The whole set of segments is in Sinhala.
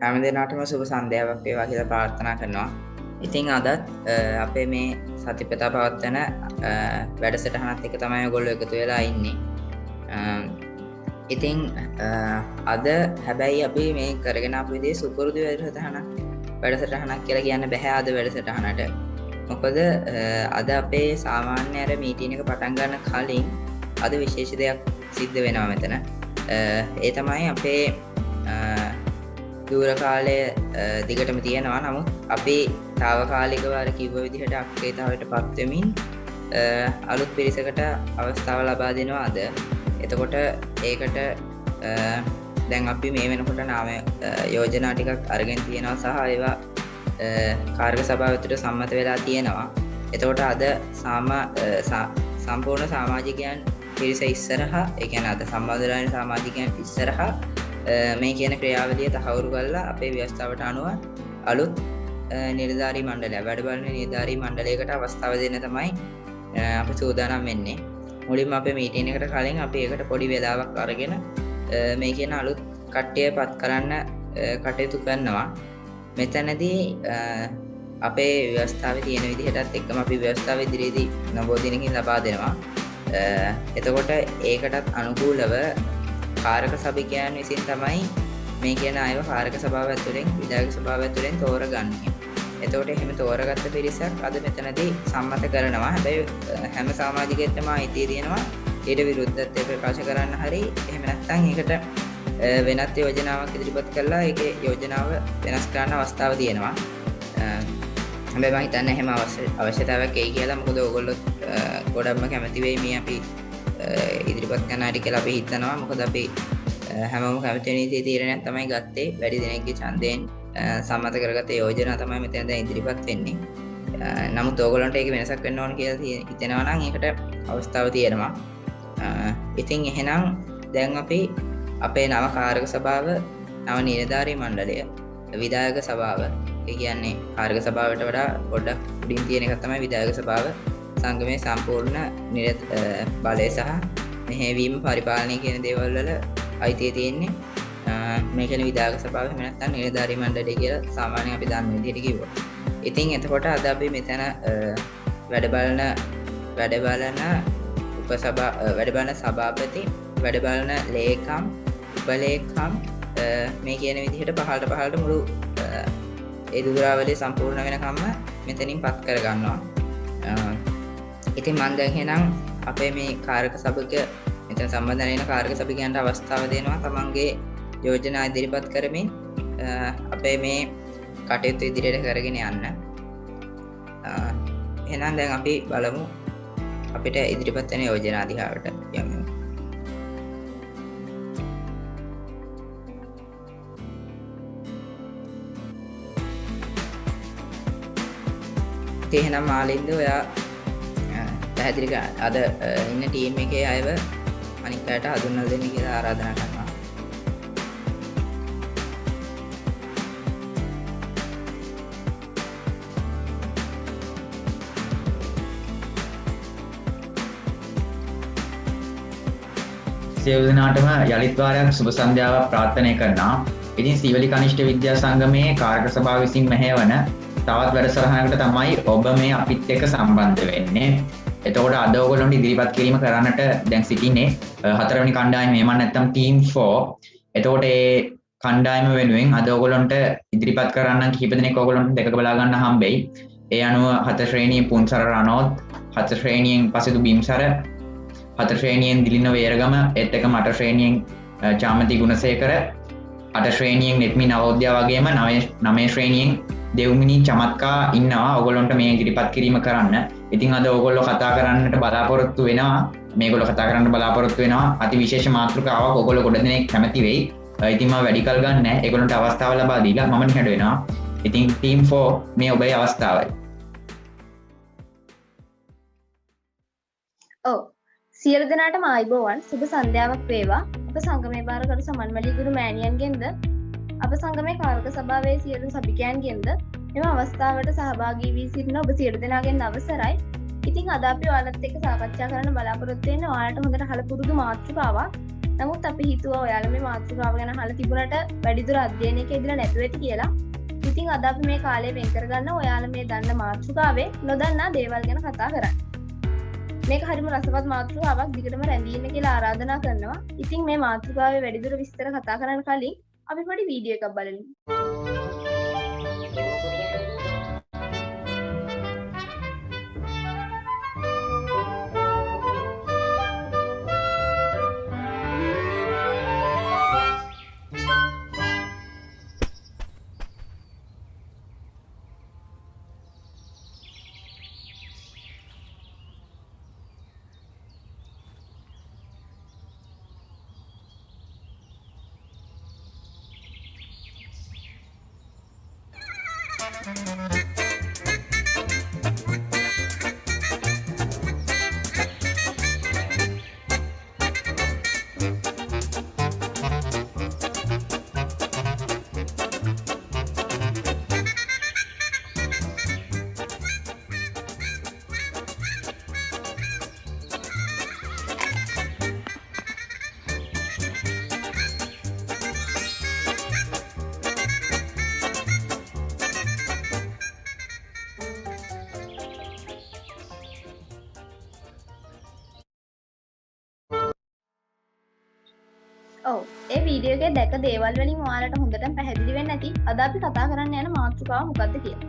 හැම දිනකටම සුබ සන්ධ්‍යාවක් වේවා කියලා ප්‍රාර්ථනා කරනවා. ඉතින් අදත් අපේ මේ සතිපතා පවත්වන වැඩසටහනත් එක්ක තමයි ඔයගොල්ලෝ එකතු වෙලා ඉන්නේ. ඉතින් අද හැබැයි අපි මේ කරගෙන ආපු විදිහේ සුපුරුදු වැඩසටහනක් කියලා කියන්න බෑ අද වැඩසටහනට. මොකද අද අපේ සාමාන්‍ය අර මීටින් එක පටන් ගන්න කලින් අද විශේෂ දෙයක් සිද්ධ වෙනවා මෙතන. ඒ තමයි අපේ දූර කාලය දිගටම තියෙනවා. නමුත් අපි తాවකාලිකව අර කිව්ව විදිහට අක්‍රියතාවයට පත් වෙමින් අලුත් පිරිසකට අවස්ථාව ලබා දෙනවා අද. එතකොට ඒකට දැන් අපි මේ වෙනකොට නාම යෝජනා ටිකක් අරගෙන තියෙනවා සහ ඒවා කාර්ය සභාවට සම්මත වෙලා තියෙනවා. එතකොට අද සම්පූර්ණ සමාජිකයන් පිරිස ඉස්සරහා, ඒ කියන්නේ අද සම්බන්ධ වෙන සමාජිකයන් ඉස්සරහා මේ කියන ක්‍රියාවලිය තහවුරු කරලා අපේ ව්‍යවස්ථාවට අනුව අලුත් නිලධාරී මණ්ඩලය, වැඩ බලන නිලධාරී මණ්ඩලයකට අවස්ථාව දෙන්න තමයි අපි සූදානම් වෙන්නේ. මුලින්ම අපේ මීටින් එකට කලින් අපි ඒකට පොඩි වෙලාවක් අරගෙන මේ කියන අලුත් කට්ටිය පත් කරන්න කටයුතු කරනවා. මෙතනදී අපේ ව්‍යවස්ථාවේ තියෙන විදිහටත් එක්කම අපි ව්‍යවස්ථාව ඉදිරියේදී නබෝ දිනකින් ලබා දෙනවා. එතකොට ඒකටත් අනුකූලව කාරක සභිකයන් විසින් තමයි මේ කියන අයව කාරක සභාව ඇතුළෙන්, විධායක සභාව ඇතුළෙන් තෝරගන්නේ. එතකොට එහෙම තෝරගත්ත පිරිසක් අද මෙතනදී සම්මත කරනවා. හැබැයි හැම සමාජිකයෙක්ටම අයිතිය තියෙනවා ඊට විරුද්ධත්වය ප්‍රකාශ කරන්න හරි එහෙම නැත්නම් ඒකට වෙනත් යෝජනාවක් ඉදිරිපත් කරලා ඒකේ යෝජනාව වෙනස් කරන්න අවස්ථාව තියෙනවා. හැබැයි මම හිතන්නේ එහෙම අවශ්‍යතාවයක් එයි කියලා. මොකද ඕගොල්ලෝ ගොඩක්ම කැමති වෙයි මේ අපි ඉදිරිපත් කරන්න හරි කියලා අපි හිතනවා. මොකද අපි හැමෝම කැමති නීති තීරණයක් තමයි ගත්තේ. වැඩි දෙනෙක්ගේ ඡන්දයෙන් සම්මත කරගත්ත යෝජනා තමයි මෙතන දැන් ඉදිරිපත් වෙන්නේ. නමුත් ඕගොල්ලන්ට ඒක වෙනසක් වෙන්න ඕන කියලා හිතෙනවා නම් ඒකට අවස්ථාව තියෙනවා. ඉතින් එහෙනම් දැන් අපි අපේ නව කාර්යක සභාව, නව නිලධාරී මණ්ඩලය, විධායක සභාව, ඒ කියන්නේ කාර්යක සභාවට වඩා පොඩ්ඩක් උඩින් තියෙන එක තමයි විධායක සභාව. සංගමයේ සම්පූර්ණ බලය සහ මෙහෙයවීම, පරිපාලනය කියන දේවල් වල අයිතිය තියෙන්නේ මේ කියන විධායක සභාව. එහෙම නැත්නම් නිලධාරී මණ්ඩලය කියලා සාමාන්‍යයෙන් අපි දන්න විදිහට කිව්වොත්. ඉතින් එතකොට අද අපි මෙතන වැඩ බලන සභාපති, වැඩ බලන ලේකම්, උපලේකම් මේ කියන විදිහට පහළට මුළු ඒ දුරාවලිය සම්පූර්ණ වෙනකම්ම මෙතනින් පත් කර ගන්නවා. ඉතින් මම දැන් එහෙනම් අපේ මේ කාර්යක සභික මෙතන සම්බන්ධ වෙන කාර්යක සභිකයන්ට අවස්ථාව දෙනවා තමන්ගේ යෝජනා ඉදිරිපත් කරමින් අපේ මේ කටයුතු ඉදිරියට කරගෙන යන්න. එහෙනම් දැන් අපි බලමු අපිට ඉදිරිපත් වෙන යෝජනා දිහාට යමු. එහෙනම් මාලින්ද ඔයා පැහැදිලි අද ඉන්න ටීම් එකේ අයව අනිත් අයට හඳුන්වලා දෙන්න කියලා ආරාධනා කරනවා. සියලු දෙනාටම යලිත් වාරයක් සුබ සන්ධ්‍යාවක් ප්‍රාර්ථනා කරනවා. ඉතින් සීවලි කනිෂ්ඨ විද්‍යා සංගමයේ කාර්යක සභාව විසින් මෙහෙයවන තවත් වැඩසටහනකට තමයි ඔබ මේ අපිත් එක්ක සම්බන්ධ වෙන්නේ. එතකොට අද ඔයගොල්ලන්ට ඉදිරිපත් කිරීම කරන්නට දැන් සිටින්නේ හතරවෙනි කණ්ඩායම, එහෙම නැත්නම් ටීම් 4. එතකොට ඒ කණ්ඩායම වෙනුවෙන් අද ඔයගොල්ලන්ට ඉදිරිපත් කරන්න කිහිප දෙනෙක් ඔයගොල්ලන්ට දෙකක බලා ගන්න හම්බෙයි. ඒ අනුව 4 ශ්‍රේණියේ පුන්සර රනෝත්, 4 ශ්‍රේණියෙන් පසෙදු බිම්සර, 4 ශ්‍රේණියෙන් දිලින වේරගම, ඒත් එක්කම 8 ශ්‍රේණියෙන් චාමති ගුණසේකර, 8 ශ්‍රේණියෙන් නෙත්මි නවෝදයා වගේම 9 ශ්‍රේණියෙන් දෙව්මිනි චමත්කා ඉන්නවා ඔයගොල්ලන්ට මේ ඉදිරිපත් කිරීම කරන්න. ඉතින් අද ඔයගොල්ලෝ කතා කරන්නට බලාපොරොත්තු වෙනවා. මේගොල්ලෝ කතා කරන්න බලාපොරොත්තු වෙනවා අති විශේෂ මාතෘකාවක්. ඔයගොල්ලෝ ගොඩ දෙනෙක් කැමති වෙයි. ඉතින් මම වැඩි කල් ගන්න නැහැ. ඒගොල්ලන්ට අවස්ථාව ලබා දීලා මම නිහඬ වෙනවා. ඉතින් ටීම් 4 මේ ඔබේ අවස්ථාවයි. ඔව්. සියලු දෙනාටම ආයුබෝවන්. සුබ සන්ධ්‍යාවක් වේවා. අප සංගමේ බාරකරු සමන්මලී ගුරු මෑණියන්ගෙන්ද අප සංගමේ කාර්යක සභාවේ සියලු සභිකයන්ගෙන්ද මෙම අවස්ථාවට සහභාගී වී සිටින ඔබ සියලු දෙනාගෙන් අවසරයි. ඉතින් අද අපි ඔයාලත් එක්ක සාකච්ඡා කරන්න බලාපොරොත්තු වෙන්නේ ඔයාලට හොඳට හලපුරුදු මාතෘකාවක්. නමුත් අපි හිතුවා ඔයාලා මේ මාතෘකාව ගැන අහලා තිබුණාට වැඩිදුර අධ්‍යයනයක ඉඳලා නැතුව ඇති කියලා. ඉතින් අද අපි මේ කාලය වෙන් කරගන්න ඔයාලා මේ දන්න මාතෘකාවේ නොදන්නා දේවල් ගැන කතා කරන්න. මේක හරිම රසවත් මාතෘකාවක් දිගටම රැඳී ඉන්න කියලා ආරාධනා කරනවා. ඉතින් මේ මාතෘකාවේ වැඩිදුර විස්තර කතා කරන්න කලින් අපි පොඩි වීඩියෝ එකක් බලමු. ඔව් ඒ වීඩියෝ එකේ දැක දේවල් වලින් ඔයාලට හොඳටම පැහැදිලි වෙන්න ඇති අද අපි කතා කරන්න යන මාතෘකාව මොකක්ද කියලා.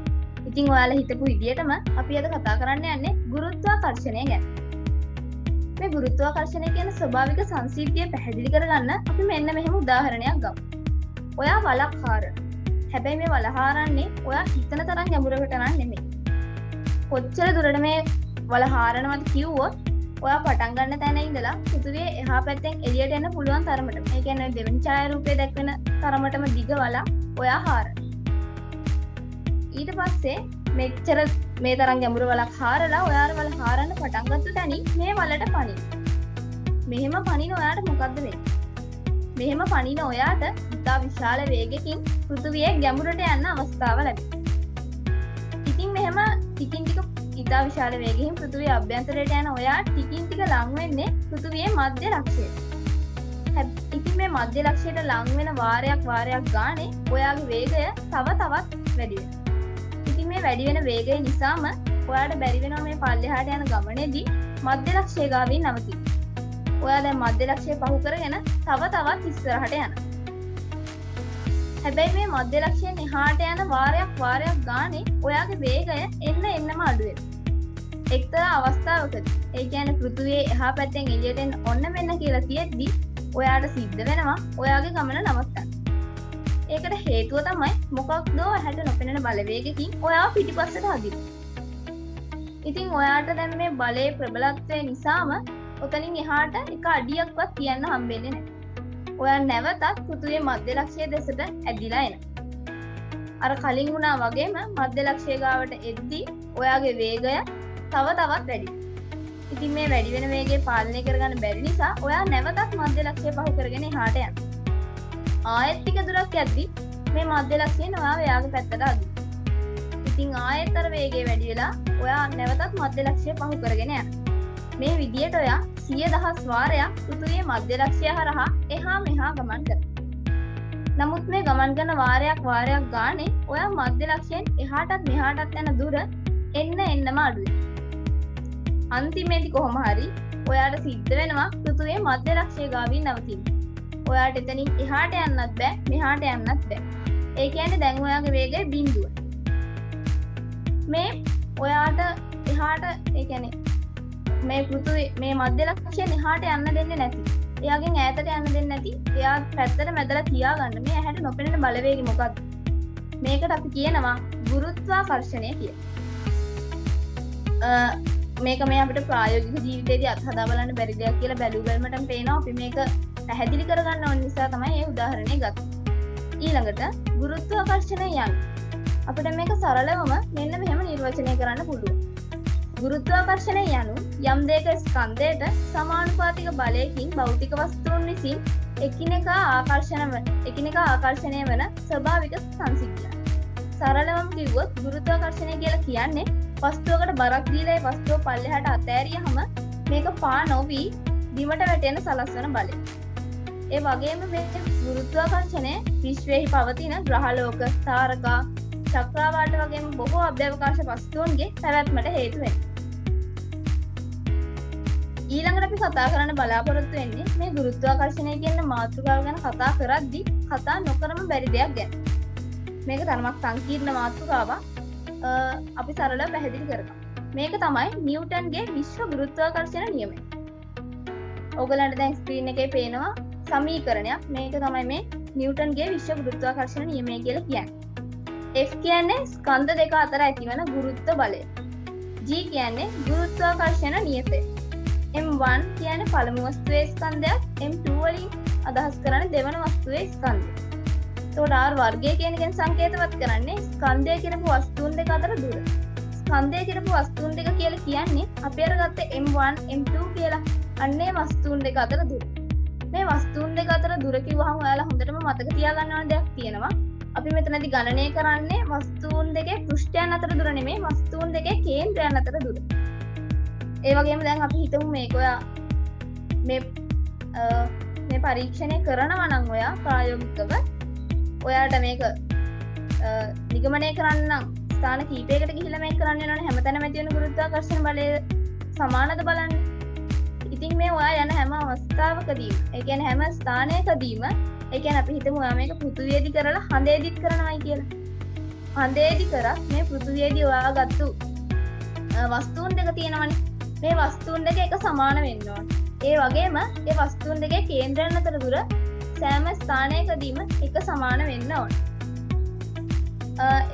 ඉතින් ඔයාලා හිතපු විදියටම අපි අද කතා කරන්න යන්නේ ගුරුත්වාකර්ෂණය ගැන. මේ ගුරුත්වාකර්ෂණය කියන ස්වභාවික සංසිද්ධිය පැහැදිලි කරගන්න අපි මෙන්න මෙහෙම උදාහරණයක් ගමු. ඔයා වලක් හාරන. හැබැයි මේ වල හාරන්නේ ඔයා හිතන තරම් ගැඹුරකට නන් නෙමෙයි. කොච්චර දුරට මේ වල හාරනවද කිව්වොත් ඔයා පටන් ගන්න තැන ඉඳලා පෘථිවියේ එහා පැත්තෙන් එළියට එන්න පුළුවන් තරමට. ඒ කියන්නේ දෙවෙනි ඡායාරූපය දැක්වෙන තරමටම දිග වල ඔයා හාරන. ඊට පස්සේ මෙච්චර මේ තරම් ගැඹුරු වලක් හාරලා ඔයාර වල හාරන්න පටන් ගත්ත තැනින් මේ වලට පනින. මෙහෙම පනින ඔයාට මොකද්ද වෙන්නේ? මෙහෙම පනින ඔයාට ඉතා විශාල වේගකින් පෘථිවියේ ගැඹුරට යන්න අවස්ථාව ලැබෙනවා. ඉතින් මෙහෙම ටිකින් ටික ඉතා විශාල වේගයෙන් පෘථිවිය අභ්‍යන්තරයට යන ඔයා ටිකින් ටික ලං වෙන්නේ පෘථිවියේ මධ්‍ය ලක්ෂයට. ඉතින් මේ මධ්‍ය ලක්ෂයට ලං වෙන වාරයක් ගානේ ඔයාගේ වේගය තව තවත් වැඩි වෙනවා. ඉතින් මේ වැඩි වෙන වේගය නිසාම ඔයාට බැරි වෙනවා මේ පල්ලෙහාට යන ගමනේදී මධ්‍ය ලක්ෂය ගාවින් නවතින්න. ඔයා දැන් මධ්‍ය ලක්ෂය පහු කරගෙන තව තවත් ඉස්සරහට යනවා. හැබැයි මේ මධ්‍ය ලක්ෂයෙන් එහාට යන වාරයක් ගානේ ඔයාගේ වේගය එන්නම අඩු වෙනවා. එක්තරා අවස්ථාවකදී ඒ කියන්නේ පෘථිවියේ එහා පැත්තෙන් එළියට එන්න ඔන්න මෙන්න කියලා තියෙද්දි ඔයාට සිද්ධ වෙනවා ඔයාගේ ගමන නවත්තන්න. ඒකට හේතුව තමයි මොකක්දෝ ඇහැට නොපෙනෙන බලවේගකින් ඔයාව පිටිපස්සට හදින්න. ඉතින් ඔයාට දැන් මේ බලයේ ප්‍රබලත්වය නිසාම ඔතනින් එහාට එක අඩියක්වත් තියන්න හම්බෙන්නේ නැහැ. ඔයා නැවතත් පෘථිවියේ මධ්‍ය ලක්ෂය දෙසට ඇදිලා එනවා. අර කලින් වුණා වගේම මධ්‍ය ලක්ෂය ගාවට එද්දී ඔයාගේ වේගය තව තවත් වැඩි. ඉතින් මේ වැඩි වෙන වේගය පාලනය කරගන්න බැරි නිසා ඔයා නැවතත් මධ්‍ය ලක්ෂය පහු කරගෙන එහාට යනවා. ආයෙත් ටික දුරක් යද්දී මේ මධ්‍ය ලක්ෂයෙන් ඔයාව එයාගේ පැත්තට අදිනවා. ඉතින් ආයෙත් අර වේගය වැඩි වෙලා ඔයා නැවතත් මධ්‍ය ලක්ෂය පහු කරගෙන යනවා. මේ විදියට ඔයා 100,000 වාරයක් පෘථිවියේ මධ්‍ය ලක්ෂය හරහා එහා මෙහා ගමන් කරනවා. නමුත් මේ ගමන් කරන වාරයක් ගානේ ඔයා මධ්‍ය ලක්ෂයෙන් එහාටත් මෙහාටත් යන දුර එන්නම අඩු වෙනවා. අන්තිමේදී කොහොම හරි ඔයාට සිද්ධ වෙනවා පෘථිවියේ මධ්‍ය ලක්ෂය ගාවින් නවතින්න. ඔයාට එතනින් එහාට යන්නත් බෑ මෙහාට යන්නත් බෑ. ඒ කියන්නේ දැන් ඔයාගේ වේගය බිඳුව. මේ ඔයාට එහාට ඒ කියන්නේ මේ පෘථිවිය මේ මධ්‍ය ලක්ෂයෙන් එහාට යන්න දෙන්නේ නැති. එයාගෙන් ඈතට යන්න දෙන්නේ නැති. එයා පැත්තට මැදලා තියාගන්න මේ ඇහැට නොපෙනෙන බලවේගය මොකක්ද? මේකට අපි කියනවා ගුරුත්වාකර්ෂණය කියලා. මේක මේ අපිට ප්‍රායෝගික ජීවිතේදී අත්හදා බලන්න බැරි දෙයක් කියලා බැලු බැලමටම පේනවා. අපි මේක පැහැදිලි කරගන්න ඕන නිසා තමයි මේ උදාහරණය ගත්තේ. ඊළඟට ගුරුත්වාකර්ෂණය යන්නේ අපිට මේක සරලවම මෙන්න මෙහෙම නිර්වචනය කරන්න පුළුවන්. ගුරුත්වාකර්ෂණය යනු යම් දෙයක ස්කන්ධයට සමානුපාතික බලයකින් භෞතික වස්තුන් විසින් එකිනෙකා ආකර්ෂණය වන ස්වභාවික සංසිද්ධියක්. සරලවම කිව්වොත් ගුරුත්වාකර්ෂණය කියලා කියන්නේ වස්තුවකට බරක් දීලා ඒ වස්තුව පල්ලෙහාට අතෑරියහම මේක පා නොවි බිමට වැටෙන සලස්වන බලය. ඒ වගේම මේ ගුරුත්වාකර්ෂණය විශ්වයෙහි පවතින ග්‍රහලෝක, තාරකා, චක්‍රාවාට වගේම බොහෝ අභ්‍යවකාශ වස්තුන්ගේ පැවැත්මට හේතු වෙනවා. ඊළඟට අපි කතා කරන්න බලාපොරොත්තු වෙන්නේ මේ ගුරුත්වාකර්ෂණය කියන මාතෘකාව ගැන කතා කරද්දී කතා නොකරම බැරි දෙයක් ගැන. මේක තරමක් සංකීර්ණ මාතෘකාවක්. අපි සරලව පැහැදිලි කරනවා. මේක තමයි නිව්ටන්ගේ විශ්ව ගුරුත්වාකර්ෂණ නියමය. ඔයගලන්ට දැන් ස්ක්‍රීන් එකේ පේනවා සමීකරණයක්. මේක තමයි මේ නිව්ටන්ගේ විශ්ව ගුරුත්වාකර්ෂණ නියමය කියලා කියන්නේ. F කියන්නේ ස්කන්ධ දෙක අතර ඇතිවන ගුරුත්ව බලය. G කියන්නේ ගුරුත්වාකර්ෂණ නියතය. M1 කියන්නේ පළමු වස්තුවේ ස්කන්ධයක්, M2 වලින් අදහස් කරන්නේ දෙවන වස්තුවේ ස්කන්ධය. එතකොට R වර්ගය කියන එකෙන් සංකේතවත් කරන්නේ ස්කන්ධය කියනපු වස්තුන් දෙක අතර දුර. ස්කන්ධය කියනපු වස්තුන් දෙක කියලා කියන්නේ අපි අරගත්ත M1, M2 කියලා අන්නේ වස්තුන් දෙක අතර දුර. මේ වස්තුන් දෙක අතර දුර කිව්වහම ඔයාලා හොඳටම මතක තියාගන්න ඕන දෙයක් තියෙනවා. අපි මෙතනදී ගණනය කරන්නේ වස්තුන් දෙකේ පෘෂ්ඨයන් අතර දුර නෙමෙයි, වස්තුන් දෙකේ කේන්ද්‍රයන් අතර දුර. ඒ වගේම දැන් අපි හිතමු මේක ඔයා මේ පරීක්ෂණය කරනවා නම් ඔයා ප්‍රායෝගිකව ඔයාට මේක නිගමනය කරන්න නම් ස්ථාන කීපයකට ගිහිල්ලා මේක කරන්න වෙනවනේ. හැමතැනම ඇති වෙන ගුරුත්වාකර්ෂණ බලය සමානද බලන්න. ඉතින් මේ ඔයා යන හැම අවස්ථාවකදීම, ඒ කියන්නේ හැම ස්ථානයකදීම, ඒ කියන්නේ අපි හිතමු ඔයා මේක පෘථුවියේදී කරලා හඳේදීත් කරනවායි කියලා. හඳේදී කරත් මේ පෘථුවියේදී ඔයා ගත්තු වස්තුන් දෙක තියෙනවනේ. මේ වස්තුන් දෙක එක සමාන වෙන්න ඕන. ඒ වගේම මේ වස්තුන් දෙකේ කේන්ද්‍රයන් අතර දුර සෑම ස්ථානයකදීම එක සමාන වෙන්න ඕන.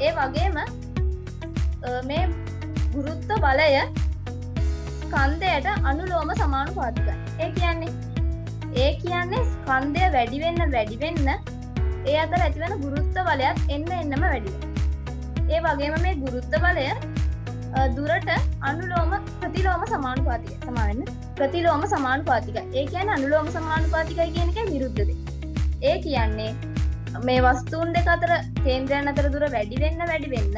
ඒ වගේම මේ ගුරුත්ව බලය ස්කන්ධයට අනුලෝම සමානුපාතිකයි. ඒ කියන්නේ ස්කන්ධය වැඩි වෙන්න ඒ අතර ඇතිවන ගුරුත්ව බලයත් එන්නම වැඩි වෙනවා. ඒ වගේම මේ ගුරුත්ව බලය දුරට අනුලෝම ප්‍රතිලෝම සමානුපාතිකයි. ප්‍රතිලෝම සමානුපාතිකයි. ඒ කියන්නේ අනුලෝම සමානුපාතිකයි කියන එකේ විරුද්ධ දෙක. ඒ කියන්නේ මේ වස්තුන් දෙක අතර කේන්ද්‍රයන් අතර දුර වැඩි වෙන්න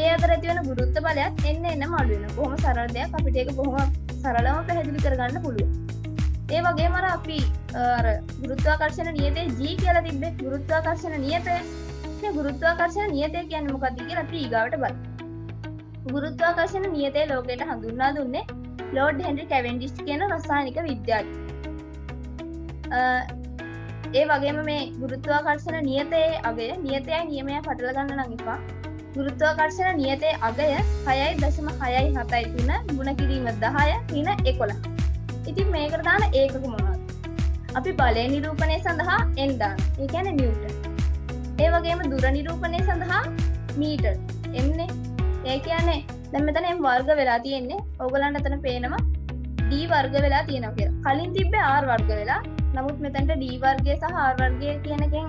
ඒ අතර ඇති වෙන ගුරුත්ව බලයත් එන්නම අඩු වෙනවා. බොහොම සරල දෙයක්. අපිට ඒක බොහොම සරලව පැහැදිලි කරගන්න පුළුවන්. ඒ වගේම අපි ගුරුත්වාකර්ෂණ නියතේ G කියලා තිබ්බේ. ගුරුත්වාකර්ෂණ නියතය. මේ ගුරුත්වාකර්ෂණ නියතය කියන්නේ මොකක්ද කියලා අපි ඊගාවට බලමු. ගුරුත්වාකර්ෂණ නියතය ලෝකයට හඳුන්වා දුන්නේ ලෝඩ් හෙන්රි කැවෙන්ඩිෂ් කියන රසායනික විද්‍යාඥයා. ඒ වගේම මේ ගුරුත්වාකර්ෂණ නියතයේ අගය නියතයයි නියමයයි පටල ගන්න නම් එපා. ගුරුත්වාකර්ෂණ නියතයේ අගය 6.673 ගුණ කිරීම 10 ඍණ 11. ඉතින් මේකට දාන ඒකක මොනවද? අපි බලය නිරූපණය සඳහා n දාන. ඒ කියන්නේ නිව්ටන්. ඒ වගේම දුර නිරූපණය සඳහා මීටර්. m නේ. ඒ කියන්නේ දැන් මෙතන m වර්ග වෙලා තියෙන්නේ. ඕගලන්ට අතන පේනවා d වර්ග වෙලා තියෙනවා කියලා. කලින් තිබ්බේ r වර්ග වෙලා. නමුත් මෙතනට d වර්ගය සහ r වර්ගය කියන එකෙන්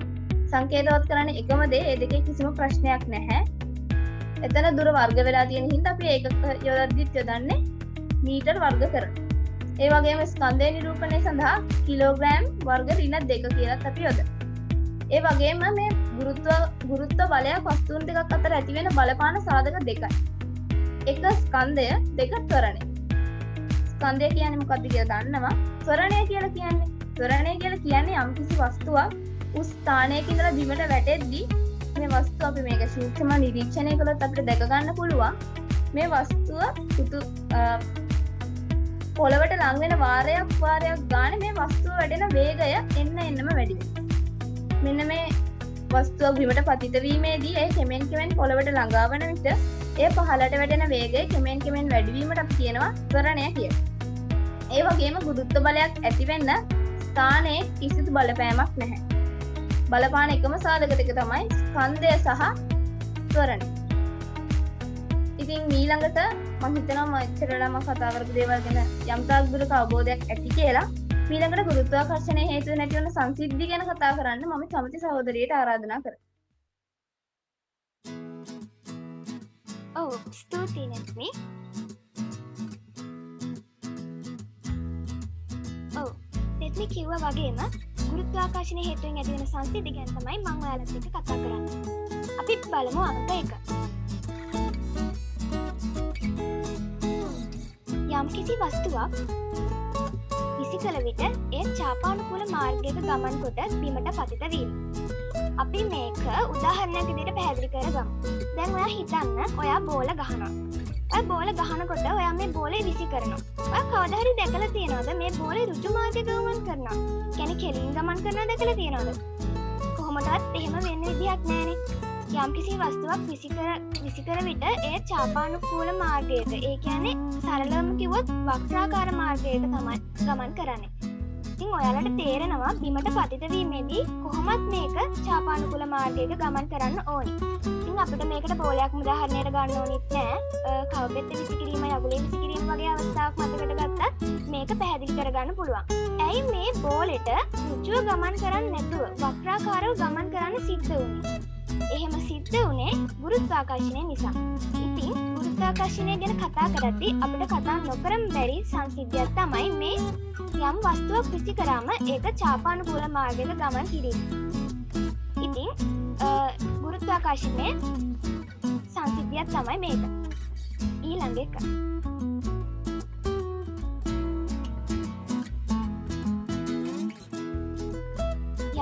සංකේතවත් කරන්නේ එකම දේ. ඒ දෙකේ කිසිම ප්‍රශ්නයක් නැහැ. එතන දුර වර්ග වෙලා තියෙන හින්දා අපි ඒකක යොදද්දිත් යොදන්නේ මීටර් වර්ග කරන. ඒ වගේම ස්කන්ධය නිරූපණය සඳහා කිලෝග්‍රෑම් වර්ග ඍණ 2 කියලාත් අපි යොදනවා. ඒ වගේම මේ ගුරුත්ව බලයක් වස්තුන් දෙකක් අතර ඇති වෙන බලපාන සාධක දෙකයි. එක ස්කන්ධය, දෙක ත්වරණය. ස්කන්ධය කියන්නේ මොකක්ද කියලා දන්නවා. ත්වරණය කියලා කියන්නේ යම්කිසි වස්තුවක් උස් ස්ථානයක ඉඳලා බිමට වැටෙද්දී මේ වස්තුව අපි මේක සූක්ෂම නිරීක්ෂණය කළොත් අපිට දැක ගන්න පුළුවන් මේ වස්තුව පොළවට ලං වෙන වාරයක් ගානේ මේ වස්තුව වැඩෙන වේගය එන්නම වැඩි වෙනවා. මෙන්න මේ වස්තුව බිමට පතිත වීමේදී ඒ කෙමෙන් පොළවට ළඟා වන විට ඒ පහළට වැටෙන වේගය කෙමෙන් වැඩි වීමට අපි කියනවා ත්වරණය කියලා. ඒ වගේම ගුරුත්ව බලයක් ඇති වෙන්න ස්ථානයේ කිසිදු බලපෑමක් නැහැ. බලපාන එකම සාධක දෙක තමයි ස්කන්ධය සහ ත්වරණය. ඉතින් ඊළඟට මම හිතනවා මම ඉස්සරහටම කතා කරපු දේවල් ගැන යම් තාක් දුරක අවබෝධයක් ඇති කියලා. ඊළඟට ගුරුත්වාකර්ෂණය හේතුව නැති වෙන සංසිද්ධි ගැන කතා කරන්න මම කැමති සහෝදරියට ආරාධනා කරනවා. ඔව් ස්තුතියි නැත්මි. ඔව් නැත්මි කිව්වා වගේම ගුරුත්වාකර්ෂණය හේතුවෙන් ඇති වෙන සංසිද්ධි ගැන තමයි මම ඔයාලත් එක්ක කතා කරන්නේ. අපි බලමු අංක 1. යම්කිසි වස්තුවක් විසි කළ විට ඒ චාපානුකූල මාර්ගයක ගමන් කොට බිමට පතිත වීම. අපි මේක උදාහරණයක් විදිහට පැහැදිලි කරගමු. දැන් ඔයා හිතන්න ඔයා බෝල ගහනවා. ඔයා බෝල ගහනකොට ඔයා මේ බෝලේ විසි කරනවා. ඔයා කවදා හරි දැකලා තියෙනවද මේ බෝලේ ඍජු මාර්ගයක ගමන් කරනවා? කියන්නේ කෙලින් ගමන් කරනවා දැකලා තියෙනවද? කොහොමදවත් එහෙම වෙන්න විදිහක් නැහැනේ. යම්කිසි වස්තුවක් විසිකර විට ඒ චාපානුකූල මාර්ගයක, ඒ කියන්නේ සරලවම කිව්වොත් වක්‍රාකාර මාර්ගයක තමයි ගමන් කරන්නේ. ඉතින් ඔයාලට තේරෙනවා බිමට පතිත වීමේදී කොහොමත් මේක චාපානුකූල මාර්ගයක ගමන් කරන්න ඕනි. ඉතින් අපිට මේකට බෝලයක් උදාහරණයට ගන්න ඕනෙත් නෑ. කවපෙත්ත විසිකිරීම, යගුලේ විසිකිරීම වගේ අවස්ථාවක් මතකට ගත්තත් මේක පැහැදිලි කරගන්න පුළුවන්. ඇයි මේ බෝලෙට ඍජුව ගමන් කරන්නේ නැතුව වක්‍රාකාරව ගමන් කරන්න සිද්ධ වුනේ? එහෙම සිද්ධ වුණේ ගුරුත්වාකර්ෂණය නිසා. ඉතින් ගුරුත්වාකර්ෂණය ගැන කතා කරද්දී අපිට කතා නොකරම බැරි සංසිද්ධියක් තමයි මේ යම් වස්තුවක් විසි කරාම ඒක චාපානුකූල මාර්ගයක ගමන් කිරීම. ඉතින් ගුරුත්වාකර්ෂණය සංසිද්ධියක් තමයි මේක. ඊළඟ එක.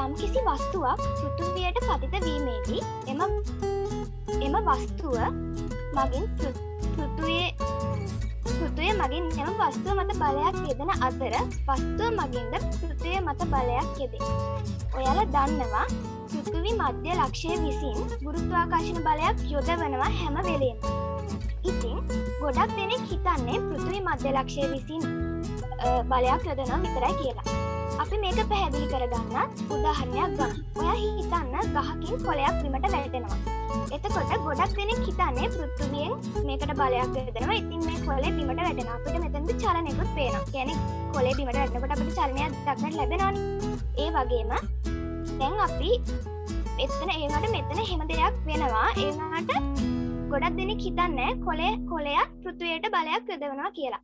යම්කිසි වස්තුවක් පෘථිවියට පතිත වීමේදී එම වස්තුව මගින් පෘථිවිය මගින් එම වස්තුව මත බලයක් යෙදෙන අතර වස්තුව මගින්ද පෘථිවිය මත බලයක් යෙදේ. ඔයාලා දන්නවා පෘථිවි මධ්‍ය ලක්ෂය විසින් ගුරුත්වාකර්ෂණ බලයක් යොදවනවා හැම වෙලේම. ඉතින් ගොඩක් දෙනෙක් හිතන්නේ පෘථිවි මධ්‍ය ලක්ෂය විසින් බලයක් යොදනවා විතරයි කියලා. අපි මේක පැහැදිලි කරගන්න උදාහරණයක් ගමු. ඔයා හිතන්න ගහකින් කොළයක් බිමට වැටෙනවා. එතකොට ගොඩක් දෙනෙක් හිතන්නේ පෘථිවියෙන් මේකට බලයක් යොදනවා. ඉතින් මේ කොළේ බිමට වැටෙනවා. අපිට මෙතනදී චලනයකුත් පේනවා. කියන්නේ කොළේ බිමට වැටෙනකොට අපිට චලනයක් දක්නට ලැබෙනවානේ. ඒ වගේම දැන් අපි මෙතන මෙතන හැම දෙයක් වෙනවා. ඒ වුණාට ගොඩක් දෙනෙක් හිතන්නේ කොළයක් පෘථිවියට බලයක් යොදවනවා කියලා.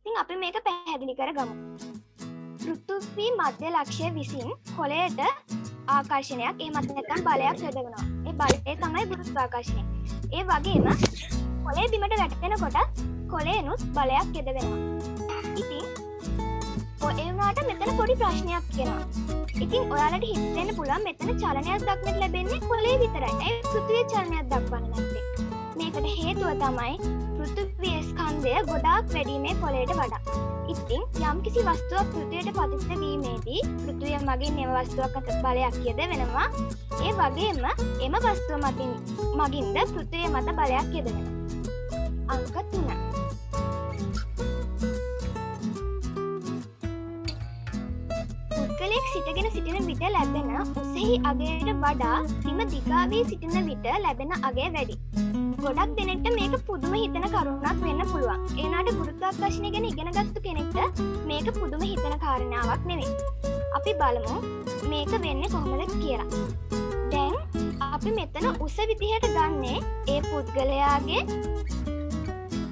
ඉතින් අපි මේක පැහැදිලි කරගමු. පෘථිවි මධ්‍ය ලක්ෂය විසින් කොළයට ආකර්ෂණයක් එහෙමත් නැත්නම් බලයක් යොදවනවා. ඒ බලය තමයි ගුරුත්වාකර්ෂණය. ඒ වගේම කොළේ බිමට වැටෙනකොට කොළේනුත් බලයක් යොදවෙනවා. ඉතින් ඒ වුණාට මෙතන පොඩි ප්‍රශ්නයක් තියෙනවා. ඉතින් ඔයාලට හිතෙන්න පුළුවන් මෙතන චලනයක් දක්නට ලැබෙන්නේ කොළේ විතරයි. ඒ පෘථිවියේ චලනයක් දක්වන්නේ නැත්තේ. මේකට හේතුව තමයි පෘථිවියේ ස්කන්ධය ගොඩාක් වැඩි මේ කොළයට වඩා. ඉතින් යම්කිසි වස්තුවක් පෘථිවියට පතිත වීමේදී පෘථිවිය මගින් එම වස්තුවක් අතර බලයක් යොදවෙනවා. ඒ වගේම එම වස්තුව මගින්ද පෘථිවිය මත බලයක් යොදවෙනවා. අංක 3. පුද්ගලයෙක් සිටින විට ලැබෙන උසෙහි අගයට වඩා බිම දිගා වී සිටින විට ලැබෙන අගය වැඩි. ගොඩක් දෙනෙක්ට මේක පුදුම හිතෙන කරුණක් වෙන්න පුළුවන්. ඒ වුණාට ගුරුත්වාකර්ෂණය ගැන ඉගෙනගත්තු කෙනෙක්ට මේක පුදුම හිතෙන කාරණාවක් නෙවෙයි. අපි බලමු මේක වෙන්නේ කොහොමද කියලා. දැන් අපි මෙතන උස විදිහට ගන්නේ ඒ පුද්ගලයාගේ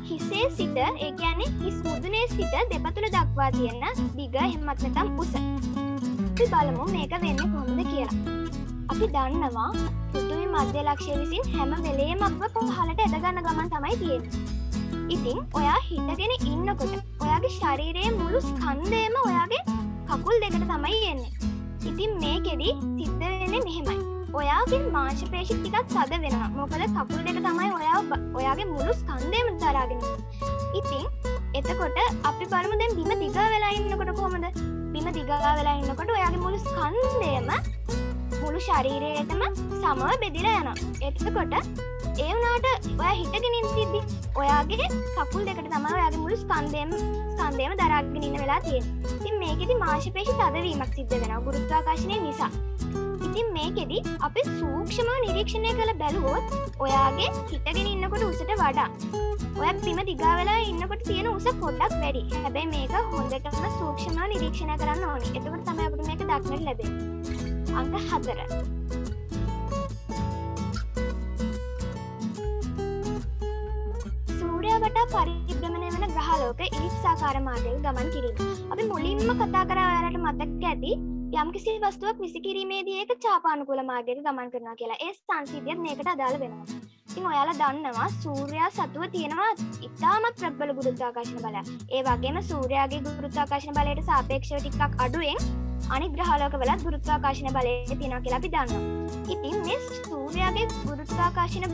හිසේ සිට, ඒ කියන්නේ හිස් මුදුනේ සිට දෙපතුල දක්වා තියෙන දිග එහෙමත් නැත්නම් උස. අපි බලමු මේක වෙන්නේ කොහොමද කියලා. අපි දන්නවා පෘථිවි මධ්‍ය ලක්ෂය විසින් හැම වෙලේම අපව පහළට ඇද ගන්න ගමන් තමයි තියෙන්නේ. ඉතින් ඔයා හිටගෙන ඉන්නකොට ඔයාගේ ශරීරයේ මුළු ස්කන්ධයම ඔයාගේ කකුල් දෙකට තමයි එන්නේ. ඉතින් මේකෙදි සිද්ධ වෙන්නේ මෙහෙමයි. ඔයාගේ මාංශ පේශි ටිකක් තද වෙනවා. මොකද කකුල් දෙක තමයි ඔයාගේ මුළු ස්කන්ධයම දරාගෙන ඉන්නේ. ඉතින් එතකොට අපි බලමු දැන් බිම දිගා වෙලා ඉන්නකොට කොහොමද? බිම දිගා වෙලා ඉන්නකොට ඔයාගේ මුළු ස්කන්ධයම මුළු ශරීරයටම සමව බෙදිලා යනවා. එතකොට ඒ වුණාට ඔයා හිටගෙන ඉඳිද්දි ඔයාගේ කකුල් දෙකට තමයි ඔයාගේ මුළු ස්කන්ධයම දරාගෙන ඉන්න වෙලා තියෙන්නේ. ඉතින් මේකෙදි මාංශ පේශි තදවීමක් සිද්ධ වෙනවා ගුරුත්වාකර්ෂණය නිසා. ඉතින් මේකෙදි අපි සූක්ෂමව නිරීක්ෂණය කරලා බැලුවොත් ඔයාගේ හිටගෙන ඉන්නකොට උසට වඩා ඔයා බිම දිගා වෙලා ඉන්නකොට තියෙන උස පොඩ්ඩක් වැඩි. හැබැයි මේක හොඳටම සූක්ෂමව නිරීක්ෂණය කරන්න ඕනේ. එතකොට තමයි අපිට මේක දක්නට ලැබෙන්නේ. අංක 4. සූර්යයා වටා පරිභ්‍රමණය වන ග්‍රහලෝක ඉරික්සාකාර මාර්ගයක ගමන් කිරීම. අපි මුලින්ම කතා කරා ඔයාලට මතක ඇති යම්කිසි වස්තුවක් විසිකිරීමේදී ඒක චාපානුකූල මාර්ගයක ගමන් කරනවා කියලා. ඒ සංසිද්ධියත් මේකට අදාළ වෙනවා. ඉතින් ඔයාලා දන්නවා සූර්යයා සතුව තියෙනවා ඉතාමත් ප්‍රබල ගුරුත්වාකර්ෂණ බලයක්. ඒ වගේම සූර්යාගේ ගුරුත්වාකර්ෂණ බලයට සාපේක්ෂව ටිකක් අඩුවෙන් අනිත් ග්‍රහලෝකවලත් ගුරුත්වාකර්ෂණ බලය තියෙනවා කියලා අපි දන්නවා. ඉතින් මේ සූර්යාගේ ගුරුත්වාකර්ෂණ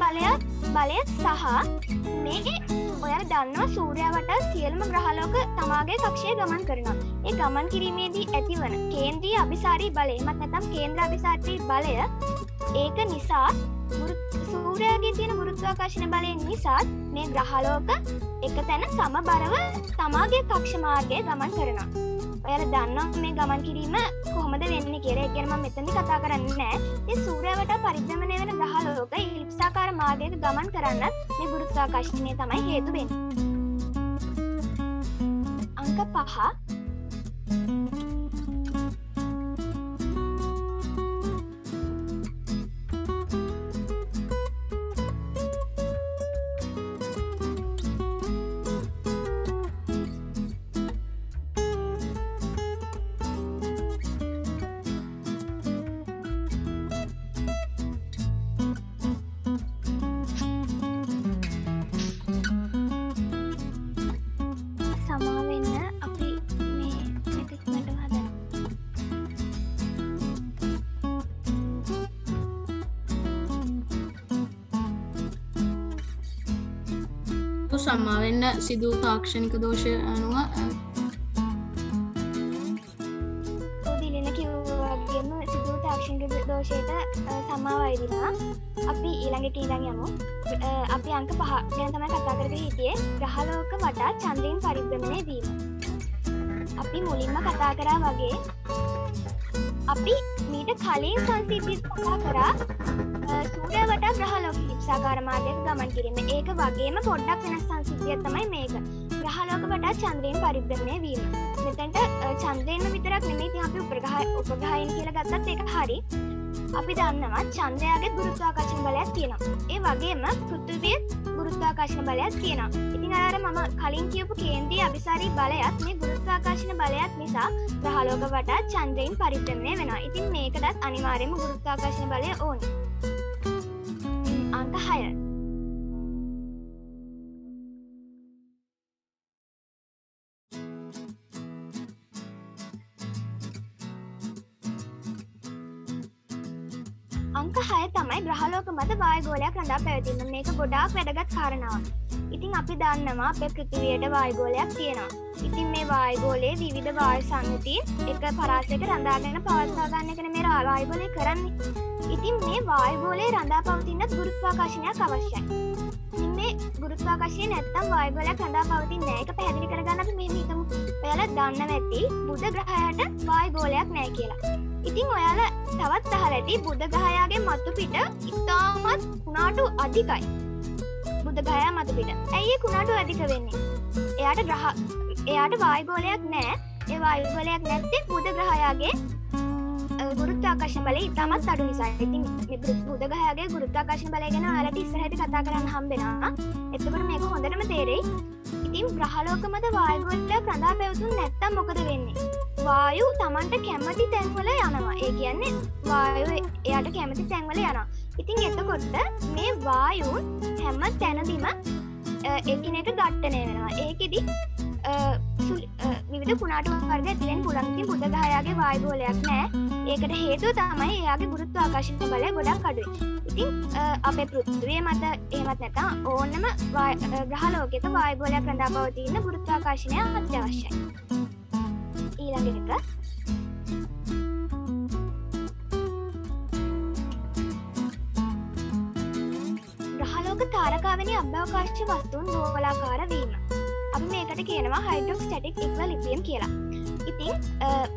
බලය සහ මේ ඔයාලා දන්නවා සූර්යයා වටා සියලුම ග්‍රහලෝක තමාගේ කක්ෂයේ ගමන් කරනවා. ඒ ගමන් කිරීමේදී ඇතිවන කේන්ද්‍රීය අභිසාරී බලය එමත් නැත්නම් කේන්ද්‍ර අභිසාරී බලය ඒක නිසා සූර්යාගේ තියෙන ගුරුත්වාකර්ෂණ බලය නිසා මේ ග්‍රහලෝක එක තැන සමබරව තමාගේ කක්ෂ මාර්ගයේ ගමන් කරනවා. ඔයාලා දන්නවා මේ ගමන් කිරීම කොහොමද වෙන්නේ කියලා. ඒ කියන්නේ මම මෙතනදි කතා කරන්නේ නැහැ. මේ සූර්යයා වටා පරිභ්‍රමණය වෙන ග්‍රහලෝක ඉලිප්සාකාර මාර්ගයක ගමන් කරන්න මේ ගුරුත්වාකර්ෂණය තමයි හේතු වෙන්නේ. අංක 5 සම්මා වෙන්න සිදු තාක්ෂණික දෝෂය අනුව දිලින කිව්වාගේම සිදු තාක්ෂණික දෝෂයට සමාවයි දෙනවා. අපි ඊළඟට ඊළඟ යමු. අපි අංක 5 ගැන තමයි කතා කරගෙන හිටියේ. ග්‍රහලෝක වටා චන්ද්‍රයන් පරිභ්‍රමණය වීම. අපි මුලින්ම කතා කරා වගේ අපි මීට කලින් සංසිද්ධිය කතා කරා සූර්යයා වටා ග්‍රහලෝක ඉලිප්සාකාර මාර්ගයක ගමන් කිරීම. ඒක වගේම පොඩ්ඩක් වෙනස් සංසිද්ධියක් තමයි මේක. ග්‍රහලෝක වටා චන්ද්‍රයන් පරිභ්‍රමණය වීම. මෙතනට චන්ද්‍රයන්ම විතරක් නෙමෙයි ඉතින් අපි උපග්‍රහයන් කියලා ගත්තත් ඒක හරි. අපි දන්නවා චන්ද්‍රයාගේ ගුරුත්වාකර්ෂණ බලයක් තියෙනවා. ඒ වගේම පෘථිවියේ ගුරුත්වාකර්ෂණ බලයක් තියෙනවා. ඉතින් අර මම කලින් කියපු කේන්ද්‍රීය අභිසාරී බලයත් මේ ගුරුත්වාකර්ෂණ බලයත් නිසා ග්‍රහලෝක වටා චන්ද්‍රයන් පරිභ්‍රමණය වෙනවා. ඉතින් මේකටත් අනිවාර්යයෙන්ම ගුරුත්වාකර්ෂණ බලය ඕනේ. අංක 6 අංක 6 තමයි ග්‍රහලෝක මත වායුගෝලයක් රඳා පැවතීම. මේක ගොඩාක් වැදගත් කාරණාවක්. ඉතින් අපි දන්නවා අපේ පෘථිවියට වායුගෝලයක් තියෙනවා. ඉතින් මේ වායුගෝලයේ විවිධ වායු සංයුතින් එක පරාසයක රඳාගෙන පවත්වා ගන්න එකනේ මේ වායුගෝලය කරන්නේ. ඉතින් මේ වායුගෝලයේ රඳා පවතිනත් ගුරුත්වාකර්ෂණයක් අවශ්‍යයි. ඉතින් මේ ගුරුත්වාකර්ෂණය නැත්තම් වායුගෝලයක් රඳා පවතින්නේ නැහැ. ඒක පැහැදිලි කරගන්න අපි මෙහෙම හිතමු. ඔයාලා දන්න නැති බුධ ග්‍රහයට වායුගෝලයක් නැහැ කියලා. ඉතින් ඔයාලා තවත් අහලා ඇති බුධ ග්‍රහයාගේ මතු පිට ඉතාමත් කුණාටු අධිකයි. බුධ ග්‍රහයා මතු පිට. ඇයි ඒ කුණාටු අධික වෙන්නේ? එයාට වායුගෝලයක් නැහැ. ඒ වායුගෝලයක් නැත්තේ බුධ ග්‍රහයාගේ ගුරුත්වාකර්ෂණ බලය ඉතාමත් අඩු නිසා. ඉතින් මේ බුධ ග්‍රහයාගේ ගුරුත්වාකර්ෂණ බලය ගැන ඔයාලට ඉස්සරහට කතා කරන්න හම්බෙනවා. එතකොට මේක හොඳටම තේරෙයි. ඉතින් ග්‍රහලෝක මත වායුගෝලයක් රඳා පැවතුනේ නැත්තම් මොකද වෙන්නේ? වායු Tamanට කැමති තැන්වල යනවා. ඒ කියන්නේ වායු එයාට කැමති තැන්වල යනවා. ඉතින් එතකොට මේ වායුන් හැම තැනදීම එකිනෙක ඝට්ටණය වෙනවා. ඒකෙදි විවිධ කුණාටු වර්ග ඇති වෙන්න පුළුවන්. ඉතින් බුධ ග්‍රහයාගේ වායුගෝලයක් නැහැ. ඒකට හේතුව තමයි එයාගේ ගුරුත්වාකර්ෂණ බලය ගොඩක් අඩුයි. ඉතින් අපේ පෘථිවිය මත එහෙමත් නැත්නම් ඕනම ග්‍රහලෝකයක වායුගෝලයක් රඳා පවතින ගුරුත්වාකර්ෂණය අත්‍යවශ්‍යයි. ඊළඟ එක ග්‍රහලෝක තාරකාවැනි අභ්‍යවකාශ වස්තුන් ගෝලාකාර වීම. අපි මේකට කියනවා හයිඩ්‍රොස්ටැටික් ඉක්වලිබ්‍රියම් කියලා. ඉතින්